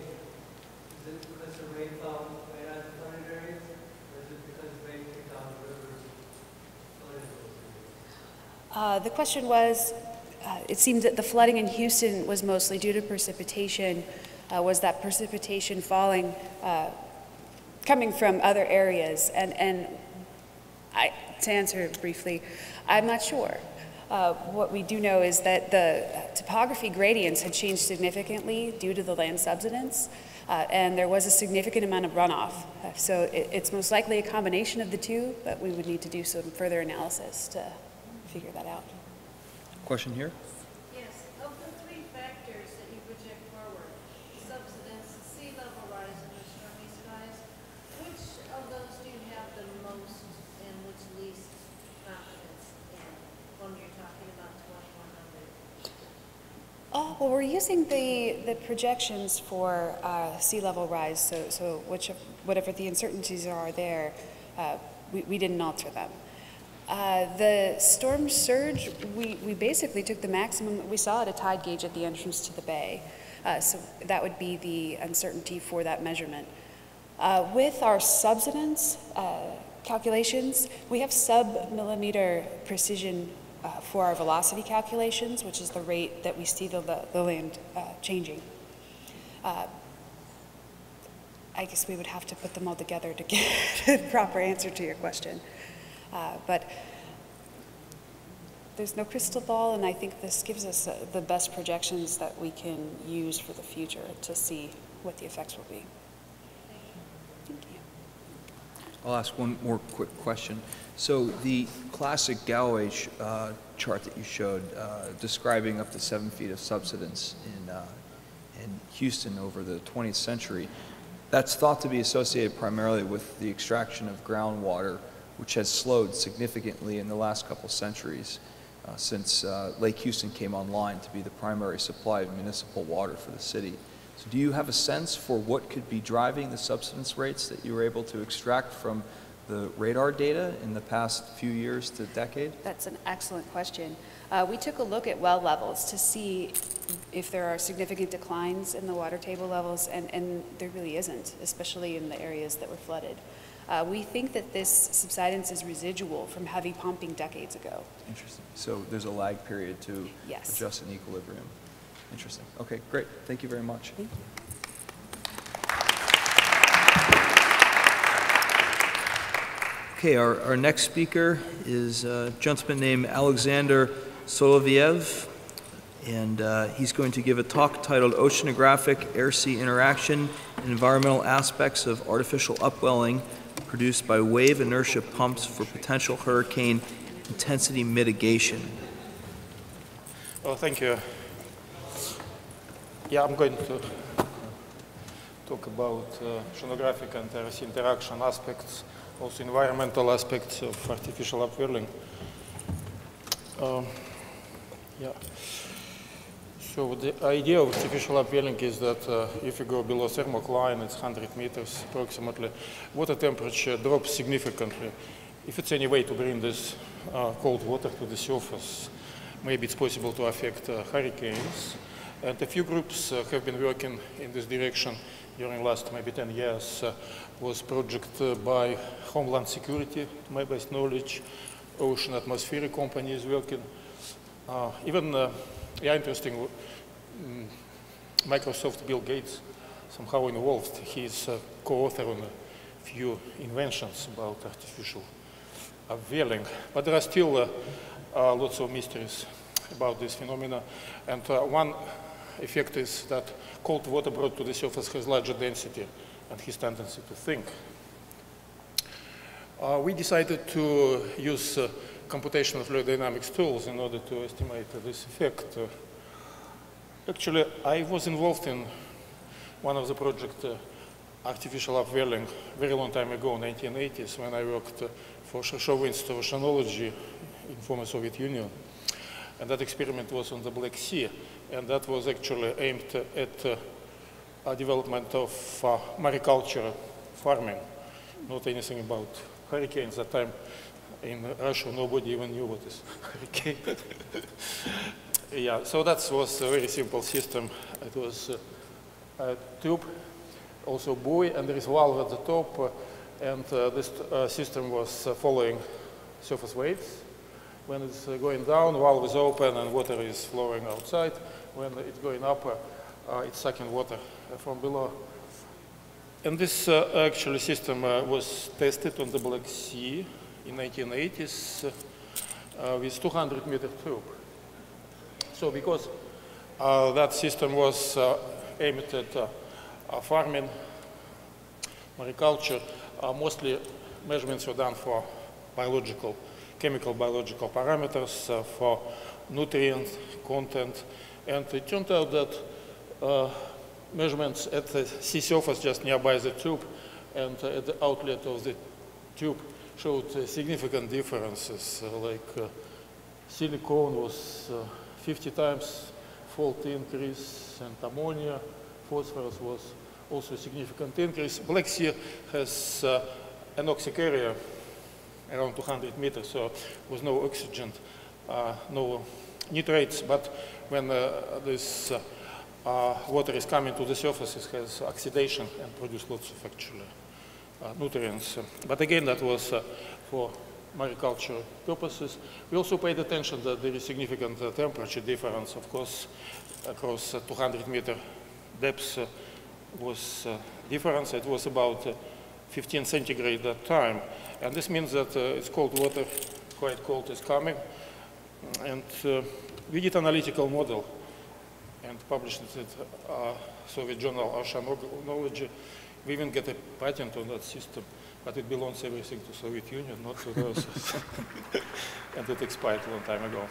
Speaker 12: Is it because the rain fell right out of the flooded areas, or is it because rain came down the rivers flooded those areas?
Speaker 11: The question was, it seems that the flooding in Houston was mostly due to precipitation. Was that precipitation falling, coming from other areas? And to answer briefly, I'm not sure. What we do know is that the topography gradients had changed significantly due to the land subsidence, and there was a significant amount of runoff. So it's most likely a combination of the two, but we would need to do some further analysis to figure that out.
Speaker 1: Question here?
Speaker 13: Yes, of the three factors that you project forward, subsidence, sea level rise, and the stormy skies, which of those do you have the most and which least confidence in when you're talking about 2100?
Speaker 11: Well, we're using the projections for sea level rise, so whatever the uncertainties are there, we didn't alter them. The storm surge, we basically took the maximum that we saw at a tide gauge at the entrance to the bay. So that would be the uncertainty for that measurement. With our subsidence calculations, we have sub-millimeter precision for our velocity calculations, which is the rate that we see the land changing. I guess we would have to put them all together to get a proper answer to your question. But there's no crystal ball, and I think this gives us the best projections that we can use for the future to see what the effects will be. Thank you.
Speaker 1: I'll ask one more quick question. So the classic gauge chart that you showed describing up to 7 feet of subsidence in Houston over the 20th century, that's thought to be associated primarily with the extraction of groundwater, which has slowed significantly in the last couple centuries since Lake Houston came online to be the primary supply of municipal water for the city. So do you have a sense for what could be driving the subsidence rates that you were able to extract from the radar data in the past few years to decade?
Speaker 11: That's an excellent question. We took a look at well levels to see if there are significant declines in the water table levels, and there really isn't, especially in the areas that were flooded. We think that this subsidence is residual from heavy pumping decades ago.
Speaker 1: Interesting. So there's a lag period to
Speaker 11: Yes.
Speaker 1: adjust an equilibrium. Interesting. Okay, great. Thank you very much.
Speaker 11: Thank you.
Speaker 1: Okay, our next speaker is a gentleman named Alexander Soloviev, and he's going to give a talk titled Oceanographic Air-Sea Interaction and Environmental Aspects of Artificial Upwelling Produced by Wave Inertia Pumps for Potential Hurricane Intensity Mitigation.
Speaker 14: Oh, thank you. Yeah, I'm going to talk about oceanographic and air-sea interaction aspects, also environmental aspects of artificial upwelling. Yeah. So the idea of artificial upwelling is that if you go below thermal line, it's 100 meters approximately, water temperature drops significantly. If it's any way to bring this cold water to the surface, maybe it's possible to affect hurricanes. And a few groups have been working in this direction during last maybe 10 years. Was project by Homeland Security, to my best knowledge, Ocean Atmospheric Company is working. Yeah, interesting, Microsoft Bill Gates somehow involved. He's co-author on a few inventions about artificial upwelling. But there are still lots of mysteries about this phenomena. And one effect is that cold water brought to the surface has larger density and his tendency to sink. We decided to use computational fluid dynamics tools in order to estimate this effect. Actually, I was involved in one of the projects, artificial upwelling, very long time ago, 1980s, when I worked for Shishov Institute of Oceanology in former Soviet Union. And that experiment was on the Black Sea, and that was actually aimed at development of mariculture farming, not anything about hurricanes. At that time in Russia, nobody even knew what is hurricane. Yeah, so that was a very simple system. It was a tube, also buoy, and there is a valve at the top, and this system was following surface waves. When it's going down, valve is open and water is flowing outside. When it's going up, it's sucking water from below. And this actually system was tested on the Black Sea in 1980s with 200-meter tube. So because that system was aimed at farming, mariculture, mostly measurements were done for chemical biological parameters, for nutrient content, and it turned out that measurements at the sea surface just nearby the tube and at the outlet of the tube showed significant differences, like silicone was 50 times fold increase, and ammonia, phosphorus was also a significant increase. Black Sea has anoxic area around 200 meters, so with no oxygen, no nitrates, but when this water is coming to the surface, it has oxidation and produces lots of actually nutrients. But again, that was for mariculture purposes. We also paid attention that there is significant temperature difference, of course, across 200-meter depths was difference. It was about 15 centigrade at that time. And this means that it's cold water, quite cold is coming. And we did analytical model and published it in Soviet journal Oceanology. We even get a patent on that system, but it belongs everything to Soviet Union, not to us. And it expired a long time ago.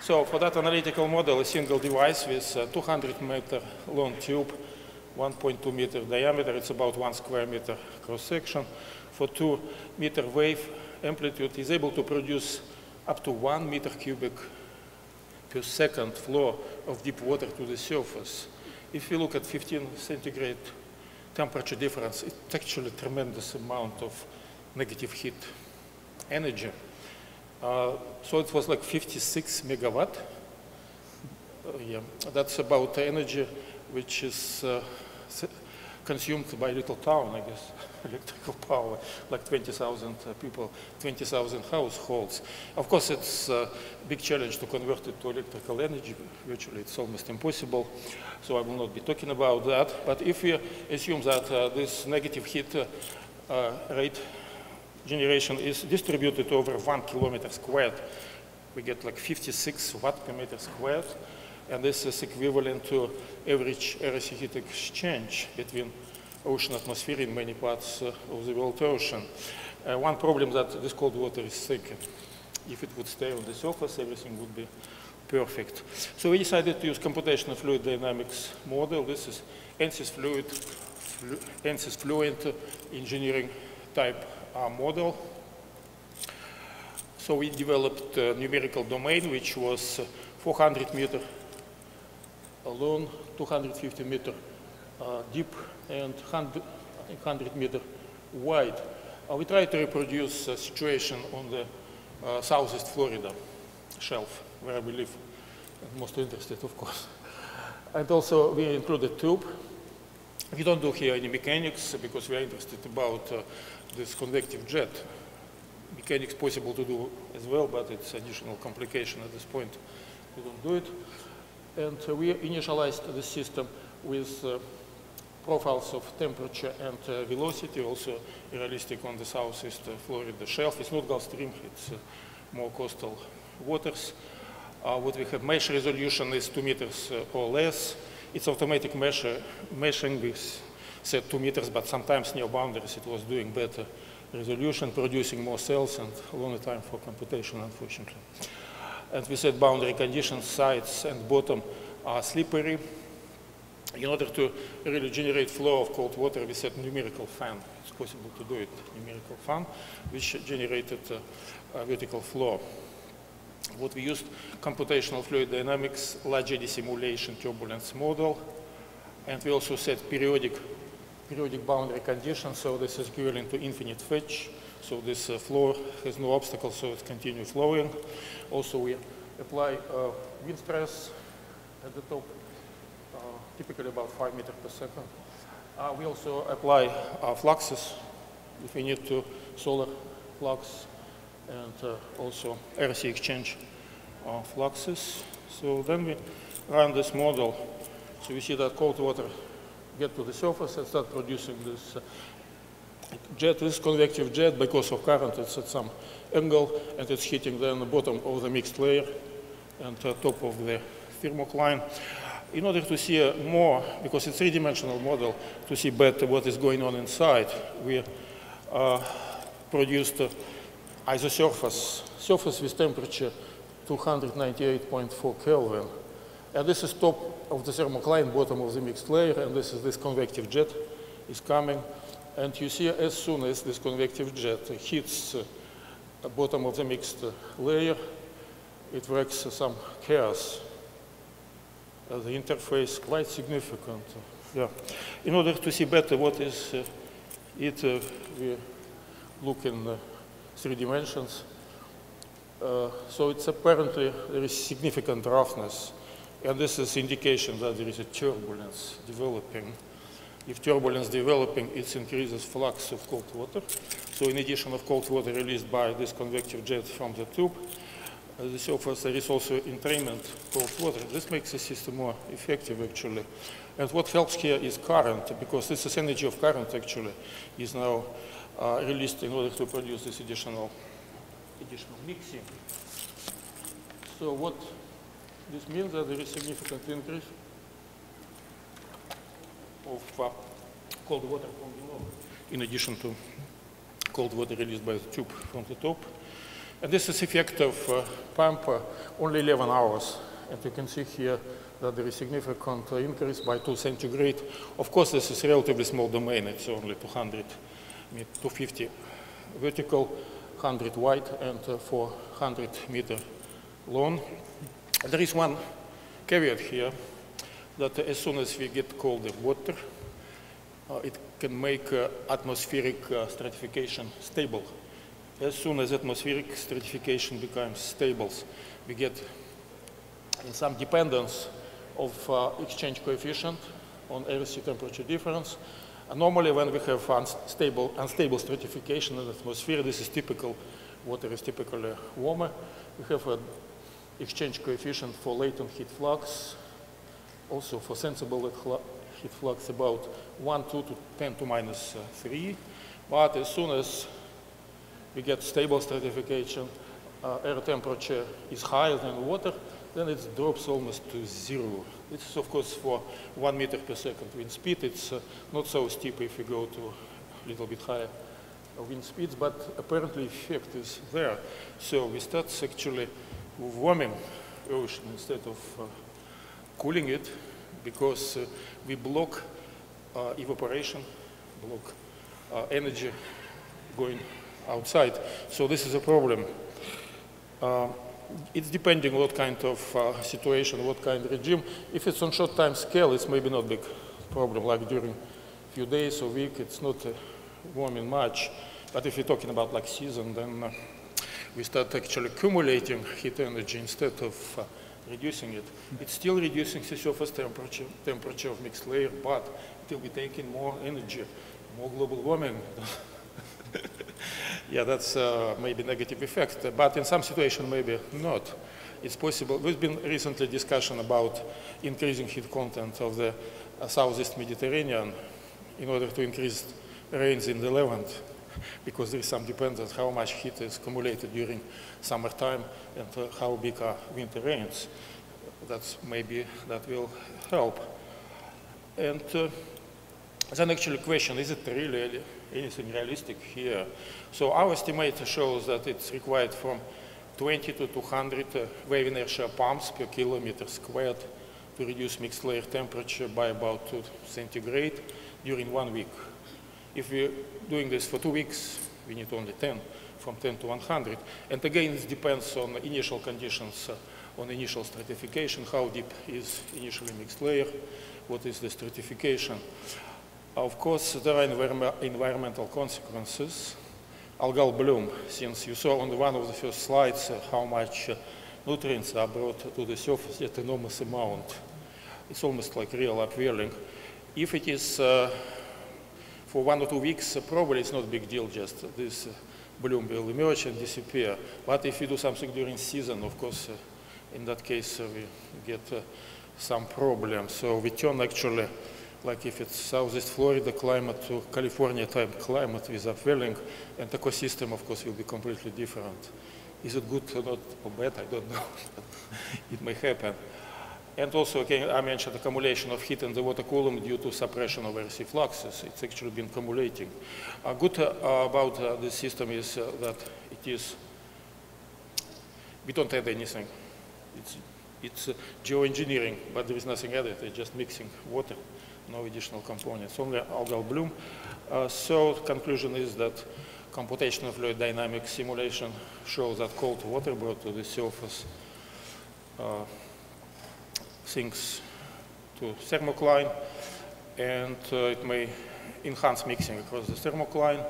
Speaker 14: So for that analytical model, a single device with a 200-meter long tube, 1.2 meter diameter, it's about 1 square meter cross-section, for 2-meter wave amplitude is able to produce up to 1 meter cubic per second flow of deep water to the surface. If we look at 15 centigrade temperature difference, it's actually a tremendous amount of negative heat energy. So it was like 56 megawatt. Yeah, that's about energy which is consumed by a little town, I guess, electrical power, like 20,000 people, 20,000 households. Of course, it's a big challenge to convert it to electrical energy. Virtually, it's almost impossible, so I will not be talking about that. But if we assume that this negative heat rate generation is distributed over 1 kilometer squared, we get like 56 watt per meter squared. And this is equivalent to average air-sea heat exchange between ocean atmosphere in many parts of the world ocean. One problem that this cold water is thick. If it would stay on the surface, everything would be perfect. So we decided to use computational fluid dynamics model. This is ANSYS fluid engineering type model. So we developed a numerical domain which was 400 meter long, 250 meter deep, and 100 meter wide. We tried to reproduce a situation on the Southeast Florida shelf, where we live. I'm most interested, of course. And also we include a tube. We don't do here any mechanics because we are interested about this convective jet. Mechanics possible to do as well, but it's additional complication at this point. We don't do it. And we initialized the system with profiles of temperature and velocity, also realistic on the southeast Florida shelf. It's not Gulf Stream, it's more coastal waters. What we have mesh resolution is 2 meters or less. It's automatic meshing with set 2 meters, but sometimes near boundaries it was doing better resolution, producing more cells and longer time for computation, unfortunately. And we set boundary conditions, sides and bottom are slippery. In order to really generate flow of cold water, we set numerical fan. It's possible to do it, numerical fan, which generated vertical flow. What we used, computational fluid dynamics, large eddy simulation, turbulence model, and we also set periodic boundary conditions, so this is equivalent to infinite fetch. So this floor has no obstacles, so it continues flowing. Also, we apply wind stress at the top, typically about 5 meters per second. We also apply fluxes if we need to, solar flux, and also RC exchange fluxes. So then we run this model. So we see that cold water get to the surface and start producing this jet. This convective jet, because of current, it's at some angle, and it's hitting then the bottom of the mixed layer and top of the thermocline. In order to see more, because it's a three-dimensional model, to see better what is going on inside, we produced isosurface, surface with temperature 298.4 Kelvin. And this is top of the thermocline, bottom of the mixed layer, and this is this convective jet is coming. And you see as soon as this convective jet hits the bottom of the mixed layer, it wrecks some chaos. The interface quite significant. Yeah. In order to see better what is it, we look in 3 dimensions. So it's apparently there is significant roughness, and this is indication that there is a turbulence developing. If turbulence developing, it increases flux of cold water. So in addition of cold water released by this convective jet from the tube, the surface, there is also entrainment cold water. This makes the system more effective, actually. And what helps here is current, because this is energy of current, actually, is now released in order to produce this additional mixing. So what this means that there is significant increase of cold water from below, in addition to cold water released by the tube from the top. And this is effective pump only 11 hours. And you can see here that there is significant increase by 2 centigrade. Of course, this is a relatively small domain. It's only 250 vertical, 100 wide, and 400 meter long. There is one caveat here, that as soon as we get colder water, it can make atmospheric stratification stable. As soon as atmospheric stratification becomes stable, we get some dependence of exchange coefficient on RC temperature difference. And normally when we have unstable stratification in the atmosphere, this is typical, water is typically warmer. We have an exchange coefficient for latent heat flux, also for sensible heat flux about 1, 2 to 10 to minus 3. But as soon as we get stable stratification, air temperature is higher than water, then it drops almost to 0. This is, of course, for 1 meter per second wind speed. It's not so steep if you go to a little bit higher wind speeds, but apparently effect is there. So we start actually warming ocean instead of cooling it, because we block evaporation, block energy going outside. So this is a problem. It's depending what kind of situation, what kind of regime. If it's on short time scale, it's maybe not big problem, like during a few days or week, it's not warming much. But if you're talking about like season, then we start actually accumulating heat energy instead of reducing it. It's still reducing the surface temperature of mixed layer, but it will be taking more energy, more global warming. Yeah, that's maybe negative effect, but in some situation maybe not. It's possible. There's been recently discussion about increasing heat content of the Southeast Mediterranean in order to increase rains in the Levant, because there is some dependence how much heat is accumulated during summertime and how big are winter rains. That's maybe that will help. And then actually question, is it really anything realistic here? So our estimate shows that it's required from 20 to 200 wave inertia pumps per kilometer squared to reduce mixed layer temperature by about 2 centigrade during 1 week. If we're doing this for 2 weeks, we need only 10, from 10 to 100. And again, it depends on initial conditions, on initial stratification, how deep is initially mixed layer, what is the stratification. Of course, there are environmental consequences. Algal bloom, since you saw on one of the first slides how much nutrients are brought to the surface, yet enormous amount. It's almost like real upwelling. If it is for 1 or 2 weeks, probably it's not a big deal, just this bloom will emerge and disappear. But if you do something during season, of course, in that case, we get some problems. So we turn actually, like if it's Southeast Florida climate to California type climate with upwelling, and the ecosystem, of course, will be completely different. Is it good or not, or bad? I don't know. It may happen. And also, again, I mentioned accumulation of heat in the water column due to suppression of RC fluxes. It's actually been accumulating. Good about this system is that it is, we don't add anything. It's geoengineering, but there is nothing added. It's just mixing water, no additional components, only algal bloom. So the conclusion is that computational fluid dynamics simulation shows that cold water brought to the surface sinks to thermocline, and it may enhance mixing across the thermocline.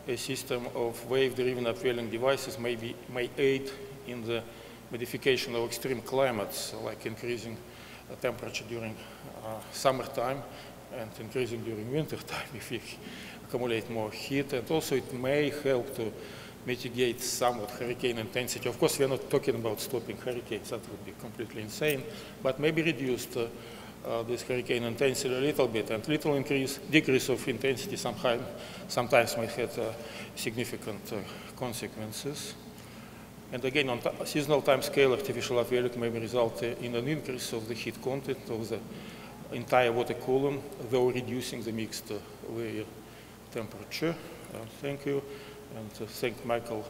Speaker 14: A system of wave-driven upwelling devices may aid in the modification of extreme climates, like increasing temperature during summertime and increasing during wintertime if we accumulate more heat. And also it may help to mitigate somewhat hurricane intensity. Of course, we're not talking about stopping hurricanes, that would be completely insane, but maybe reduced this hurricane intensity a little bit, and little decrease of intensity sometimes might have significant consequences. And again, on seasonal time scale, artificial upwelling may result in an increase of the heat content of the entire water column, though reducing the mixed layer temperature. Thank you. And thank Michael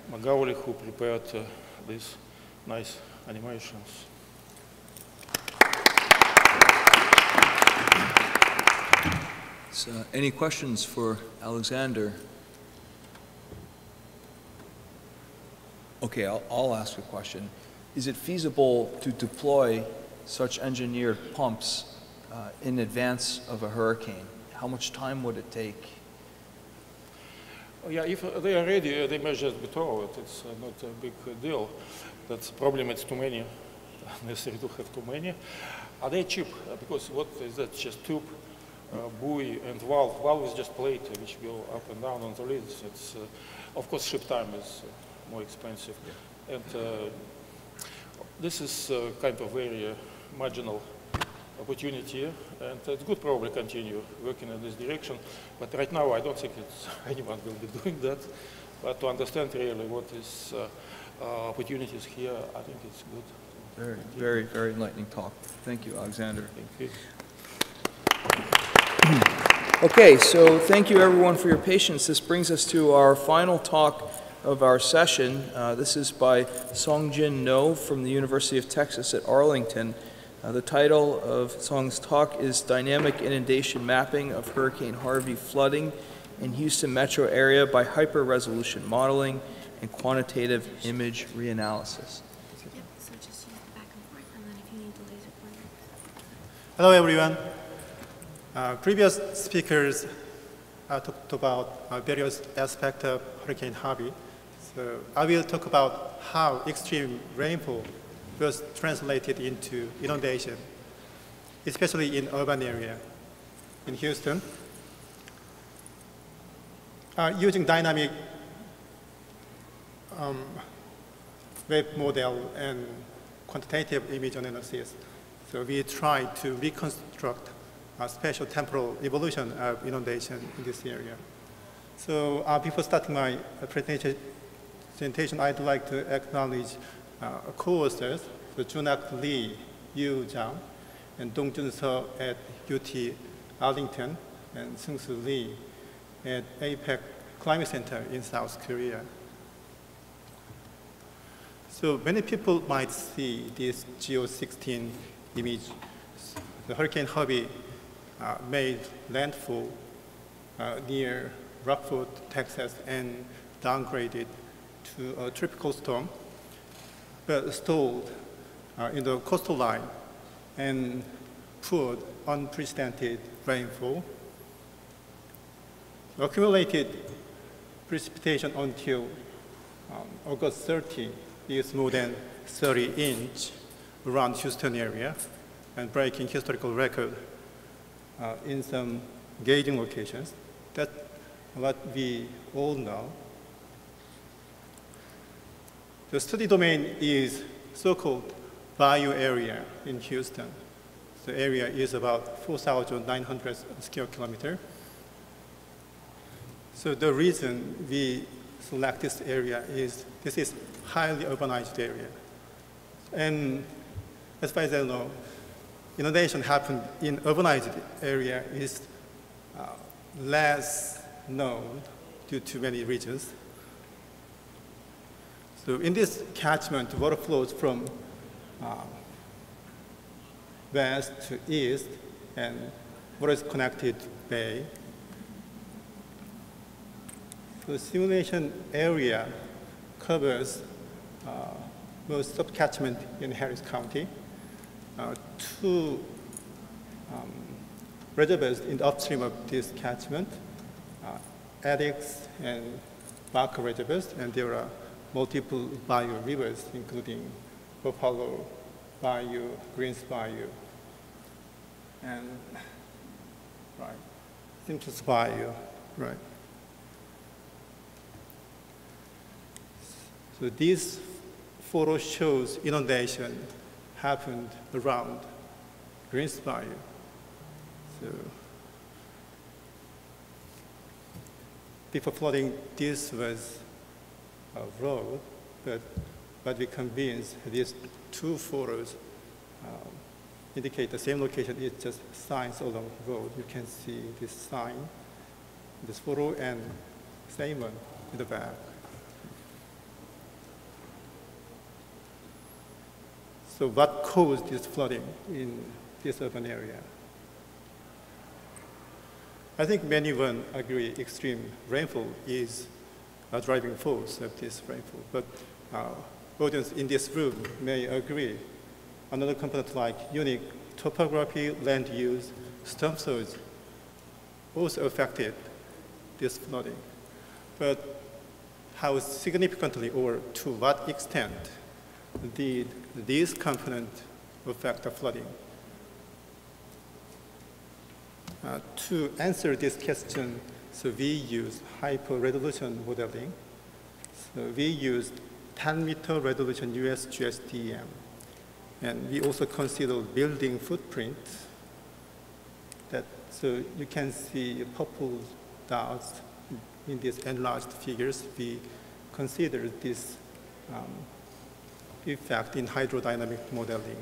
Speaker 14: McGowley, who prepared these nice animations.
Speaker 1: So, any questions for Alexander? Okay, I'll ask a question. Is it feasible to deploy such engineered pumps in advance of a hurricane? How much time would it take?
Speaker 14: Yeah, if they are ready, they measure before it. It's not a big deal. That's the problem. It's too many. Necessary to have too many. Are they cheap? Because what is that? Just tube, buoy, and valve. Valve is just plate which go up and down on the lids. It's of course ship time is more expensive, and this is kind of very marginal opportunity, and it's good probably continue working in this direction. But right now, I don't think anyone will be doing that. But to understand really what is opportunities here, I think it's good.
Speaker 1: Very, very enlightening talk. Thank you, Alexander.
Speaker 14: Thank you.
Speaker 1: Okay, so thank you everyone for your patience. This brings us to our final talk of our session. This is by Seong No from the University of Texas at Arlington. The title of Seong's talk is Dynamic Inundation Mapping of Hurricane Harvey Flooding in Houston Metro Area by Hyper-Resolution Modeling and Quantitative Image Reanalysis.
Speaker 15: Hello, everyone. Previous speakers talked about various aspects of Hurricane Harvey. So I will talk about how extreme rainfall was translated into inundation, especially in urban area. In Houston, using dynamic wave model and quantitative image analysis, so we try to reconstruct a spatial temporal evolution of inundation in this area. So before starting my presentation, I'd like to acknowledge co-authors, so Junak Lee, Yu Zhang, and Dongjun Seo at UT Arlington, and Seung-Soo Lee at APEC Climate Center in South Korea. So many people might see this Geo-16 image. The Hurricane Harvey made landfall near Rockford, Texas, and downgraded to a tropical storm, but stalled in the coastal line and poured unprecedented rainfall. Accumulated precipitation until August 30 is more than 30 inches around Houston area and breaking historical record in some gauging locations. That's what we all know. The study domain is so-called bayou area in Houston. The area is about 4,900 square kilometers. So the reason we select this area is this is highly urbanized area. And as far as I know, inundation happened in urbanized area is less known due to many reasons. So in this catchment, water flows from west to east, and water is connected bay. The simulation area covers most sub-catchment in Harris County, two reservoirs in the upstream of this catchment, Addicts and Barker reservoirs, and there are multiple bayou rivers, including Buffalo Bayou, Greens Bayou, and Simpsons Bayou, right? So this photo shows inundation happened around Greens Bayou. So before flooding, this was a road, but we're convinced these two photos indicate the same location. It's just signs along the road. You can see this sign, this photo, and same one in the back. So what caused this flooding in this urban area? I think many will agree extreme rainfall is a driving force of this rainfall, but audience in this room may agree. Another component like unique topography, land use, storm surge also affected this flooding. But how significantly or to what extent did these components affect the flooding? To answer this question, so we use hyper-resolution modeling. So we used 10-meter resolution USGS DM. And we also consider building footprint. So you can see purple dots in these enlarged figures. We consider this effect in hydrodynamic modeling.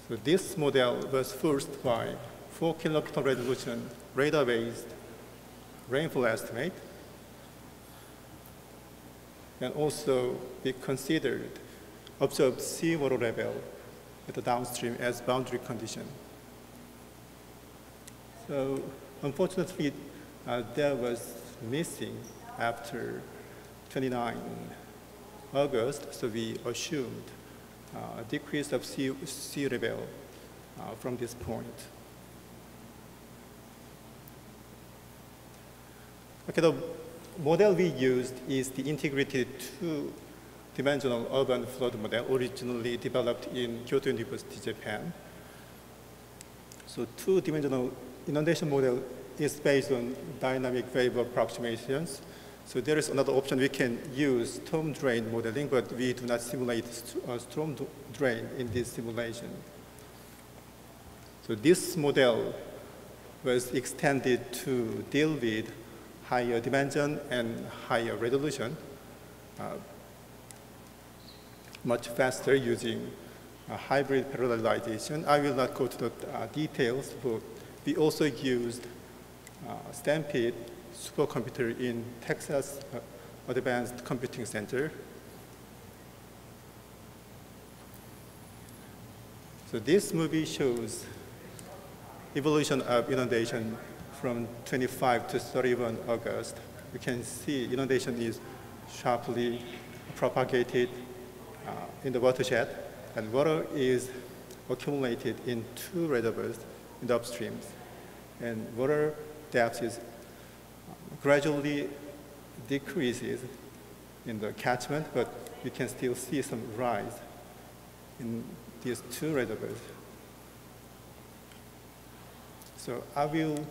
Speaker 15: So this model was first by 4-kilometer resolution radar-based rainfall estimate. And also we considered observed seawater level at the downstream as boundary condition. So unfortunately, there was missing after 29 August, so we assumed a decrease of sea level from this point. Okay, the model we used is the integrated two-dimensional urban flood model originally developed in Kyoto University, Japan. So two-dimensional inundation model is based on dynamic wave approximations. So there is another option. We can use storm drain modeling, but we do not simulate storm drain in this simulation. So this model was extended to deal with higher dimension and higher resolution, much faster using hybrid parallelization. I will not go to the details, but we also used Stampede supercomputer in Texas Advanced Computing Center. So this movie shows evolution of inundation from 25 to 31 August. You can see inundation is sharply propagated in the watershed, and water is accumulated in two reservoirs in the upstreams. And water depth is gradually decreases in the catchment, but you can still see some rise in these two reservoirs. So I will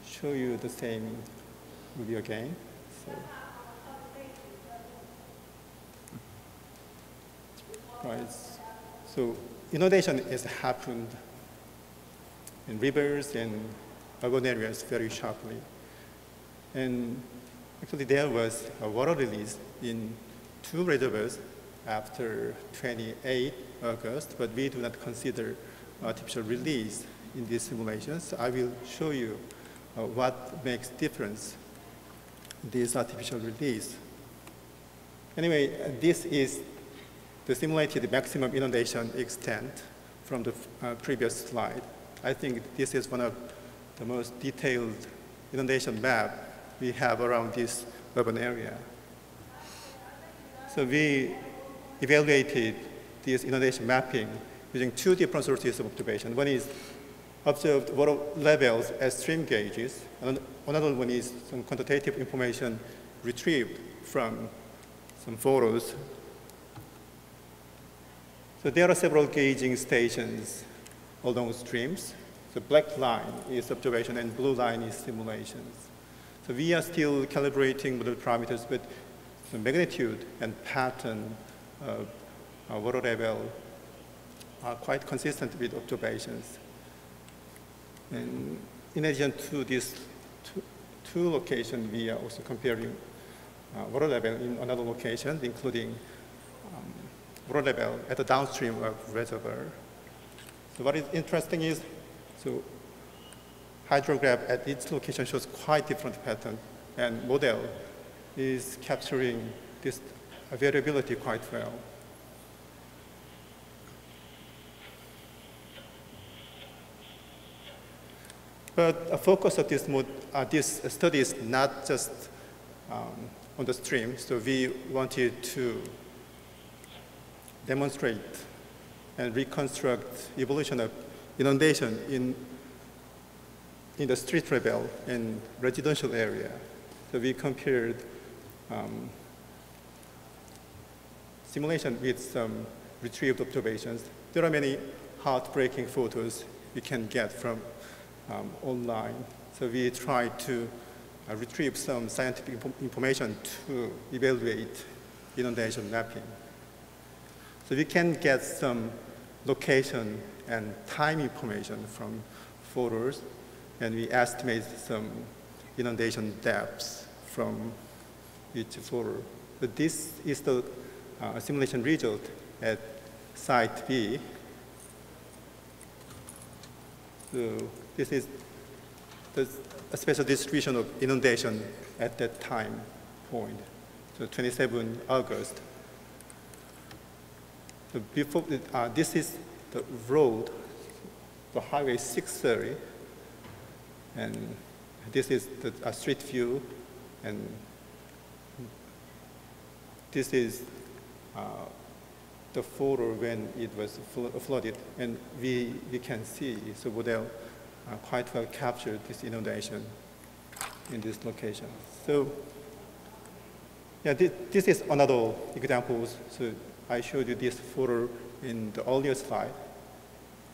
Speaker 15: show you the same movie again. So inundation has happened in rivers and urban areas very sharply. And actually there was a water release in two reservoirs after 28 August, but we do not consider artificial release in these simulations. I will show you what makes difference in this artificial release. Anyway, this is the simulated maximum inundation extent from the previous slide. I think this is one of the most detailed inundation map we have around this urban area. So we evaluated this inundation mapping using two different sources of observation. One is observed water levels at stream gauges, and another one is some quantitative information retrieved from some photos. So there are several gauging stations along streams. The black line is observation and blue line is simulations. So we are still calibrating model parameters, but the magnitude and pattern of water level are quite consistent with observations. And in addition to these two locations, we are also comparing water level in another location, including water level at the downstream of reservoir. So what is interesting is, so hydrograph at each location shows quite different pattern, and model is capturing this variability quite well. But a focus of this study is not just on the stream, so we wanted to demonstrate and reconstruct evolution of inundation in the street level and residential area. So we compared simulation with some retrieved observations. There are many heartbreaking photos we can get from online. So we tried to retrieve some scientific information to evaluate inundation mapping. So we can get some location and time information from photos, and we estimate some inundation depths from each photo. But this is the simulation result at site B. So this is a special distribution of inundation at that time point, so 27 August. So before, this is the road, the highway 630, and this is the street view, and this is the photo when it was flooded, and we can see, so model quite well captured this inundation in this location. So Yeah, this is another example. So I showed you this photo in the earlier slide.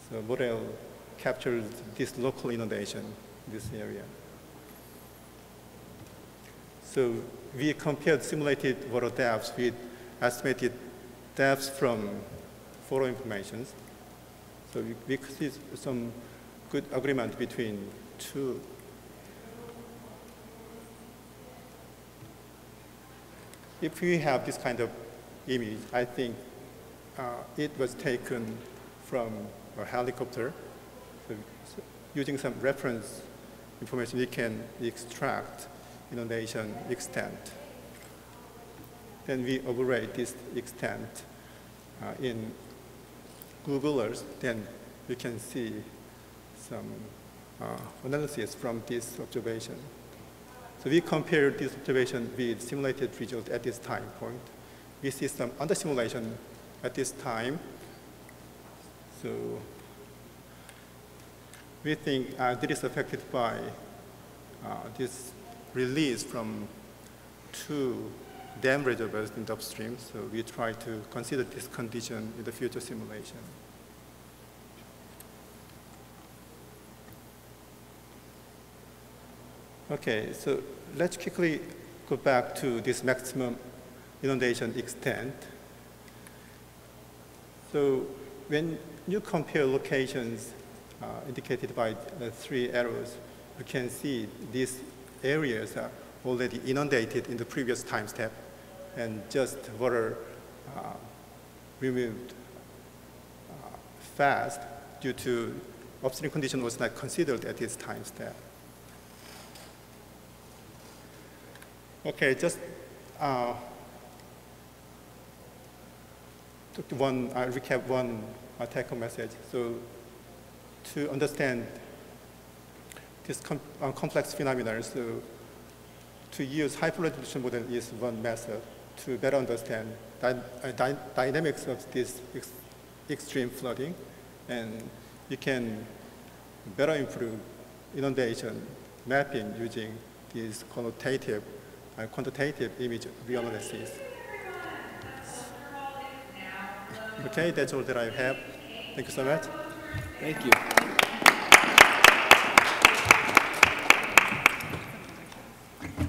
Speaker 15: So model captures this local inundation in this area. So we compared simulated water depths with estimated depths from photo information. So we could see some good agreement between two. If we have this kind of image, I think it was taken from a helicopter. So using some reference information, we can extract inundation extent. Then we overlay this extent in Google Earth, then we can see some analysis from this observation. So we compare this observation with simulated result at this time point. We see some under simulation at this time. So we think this is affected by this release from two dam reservoirs in the upstream. So we try to consider this condition in the future simulation. Okay, so let's quickly go back to this maximum inundation extent. So when you compare locations indicated by the three arrows, you can see these areas are already inundated in the previous time step, and just water removed fast due to upstream condition was not considered at this time step. Okay, just recap one take-home message. So to understand this complex phenomena, so to use hyper-resolution model is one method to better understand dynamics of this extreme flooding, and you can better improve inundation mapping using this qualitative and quantitative image reanalysis. Okay, that's all that I have. Thank you so much.
Speaker 1: Thank you.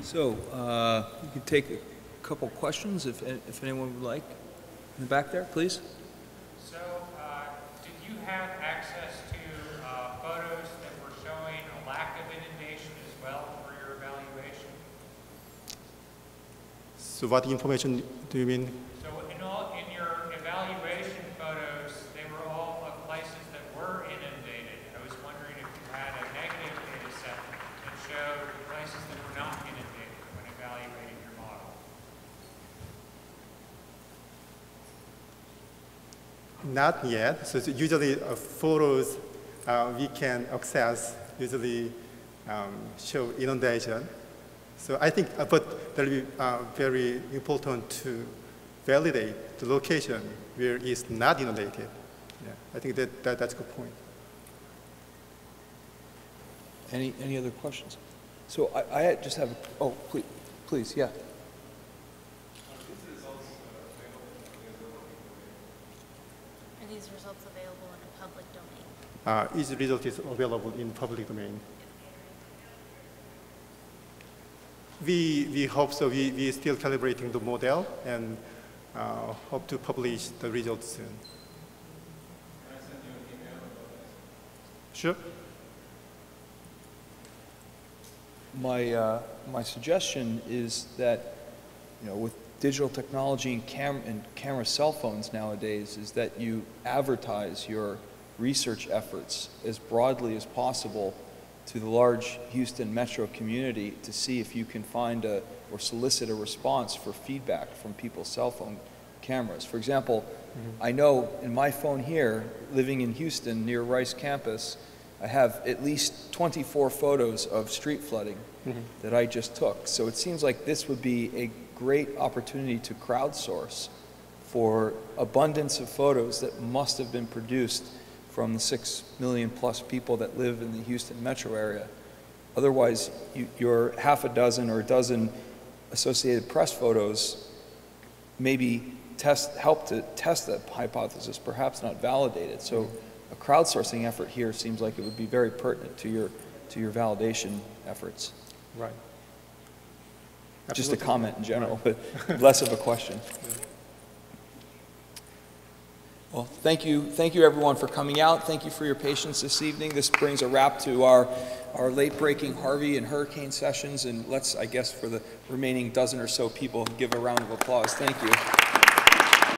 Speaker 1: So you can take a couple questions if anyone would like. In the back there, please.
Speaker 16: So did you have access to photos that were showing a lack of inundation as well for your evaluation?
Speaker 15: So what information do you mean?
Speaker 16: So in your evaluation photos, they were all of places that were inundated. I was wondering if you had a negative data set that showed places that were not inundated when evaluating your model.
Speaker 15: Not yet. So usually photos we can access usually show inundation. So I think, but that will be very important to validate the location where it's not inundated. Yeah, I think that's a good point.
Speaker 1: Any other questions? So I just have, oh, please, yeah.
Speaker 3: Are these results available in a public domain?
Speaker 15: Each result is available in public domain. We hope so. We're still calibrating the model and hope to publish the results soon.
Speaker 16: Can I send you an email about this?
Speaker 15: Sure.
Speaker 1: My suggestion is that, with digital technology and camera cell phones nowadays, is that you advertise your research efforts as broadly as possible to the large Houston metro community to see if you can find or solicit a response for feedback from people's cell phone cameras. For example, I know in my phone here, living in Houston near Rice campus, I have at least 24 photos of street flooding that I just took. So it seems like this would be a great opportunity to crowdsource for abundance of photos that must have been produced from the 6 million plus people that live in the Houston metro area. Otherwise, your half a dozen or a dozen Associated Press photos maybe help to test that hypothesis, perhaps not validate it. So a crowdsourcing effort here seems like it would be very pertinent to your validation efforts.
Speaker 15: Right.
Speaker 1: Just a comment in general, but less of a question. Well, thank you everyone for coming out. Thank you for your patience this evening. This brings a wrap to our late-breaking Harvey and hurricane sessions, and let's, I guess, for the remaining dozen or so people, give a round of applause. Thank you.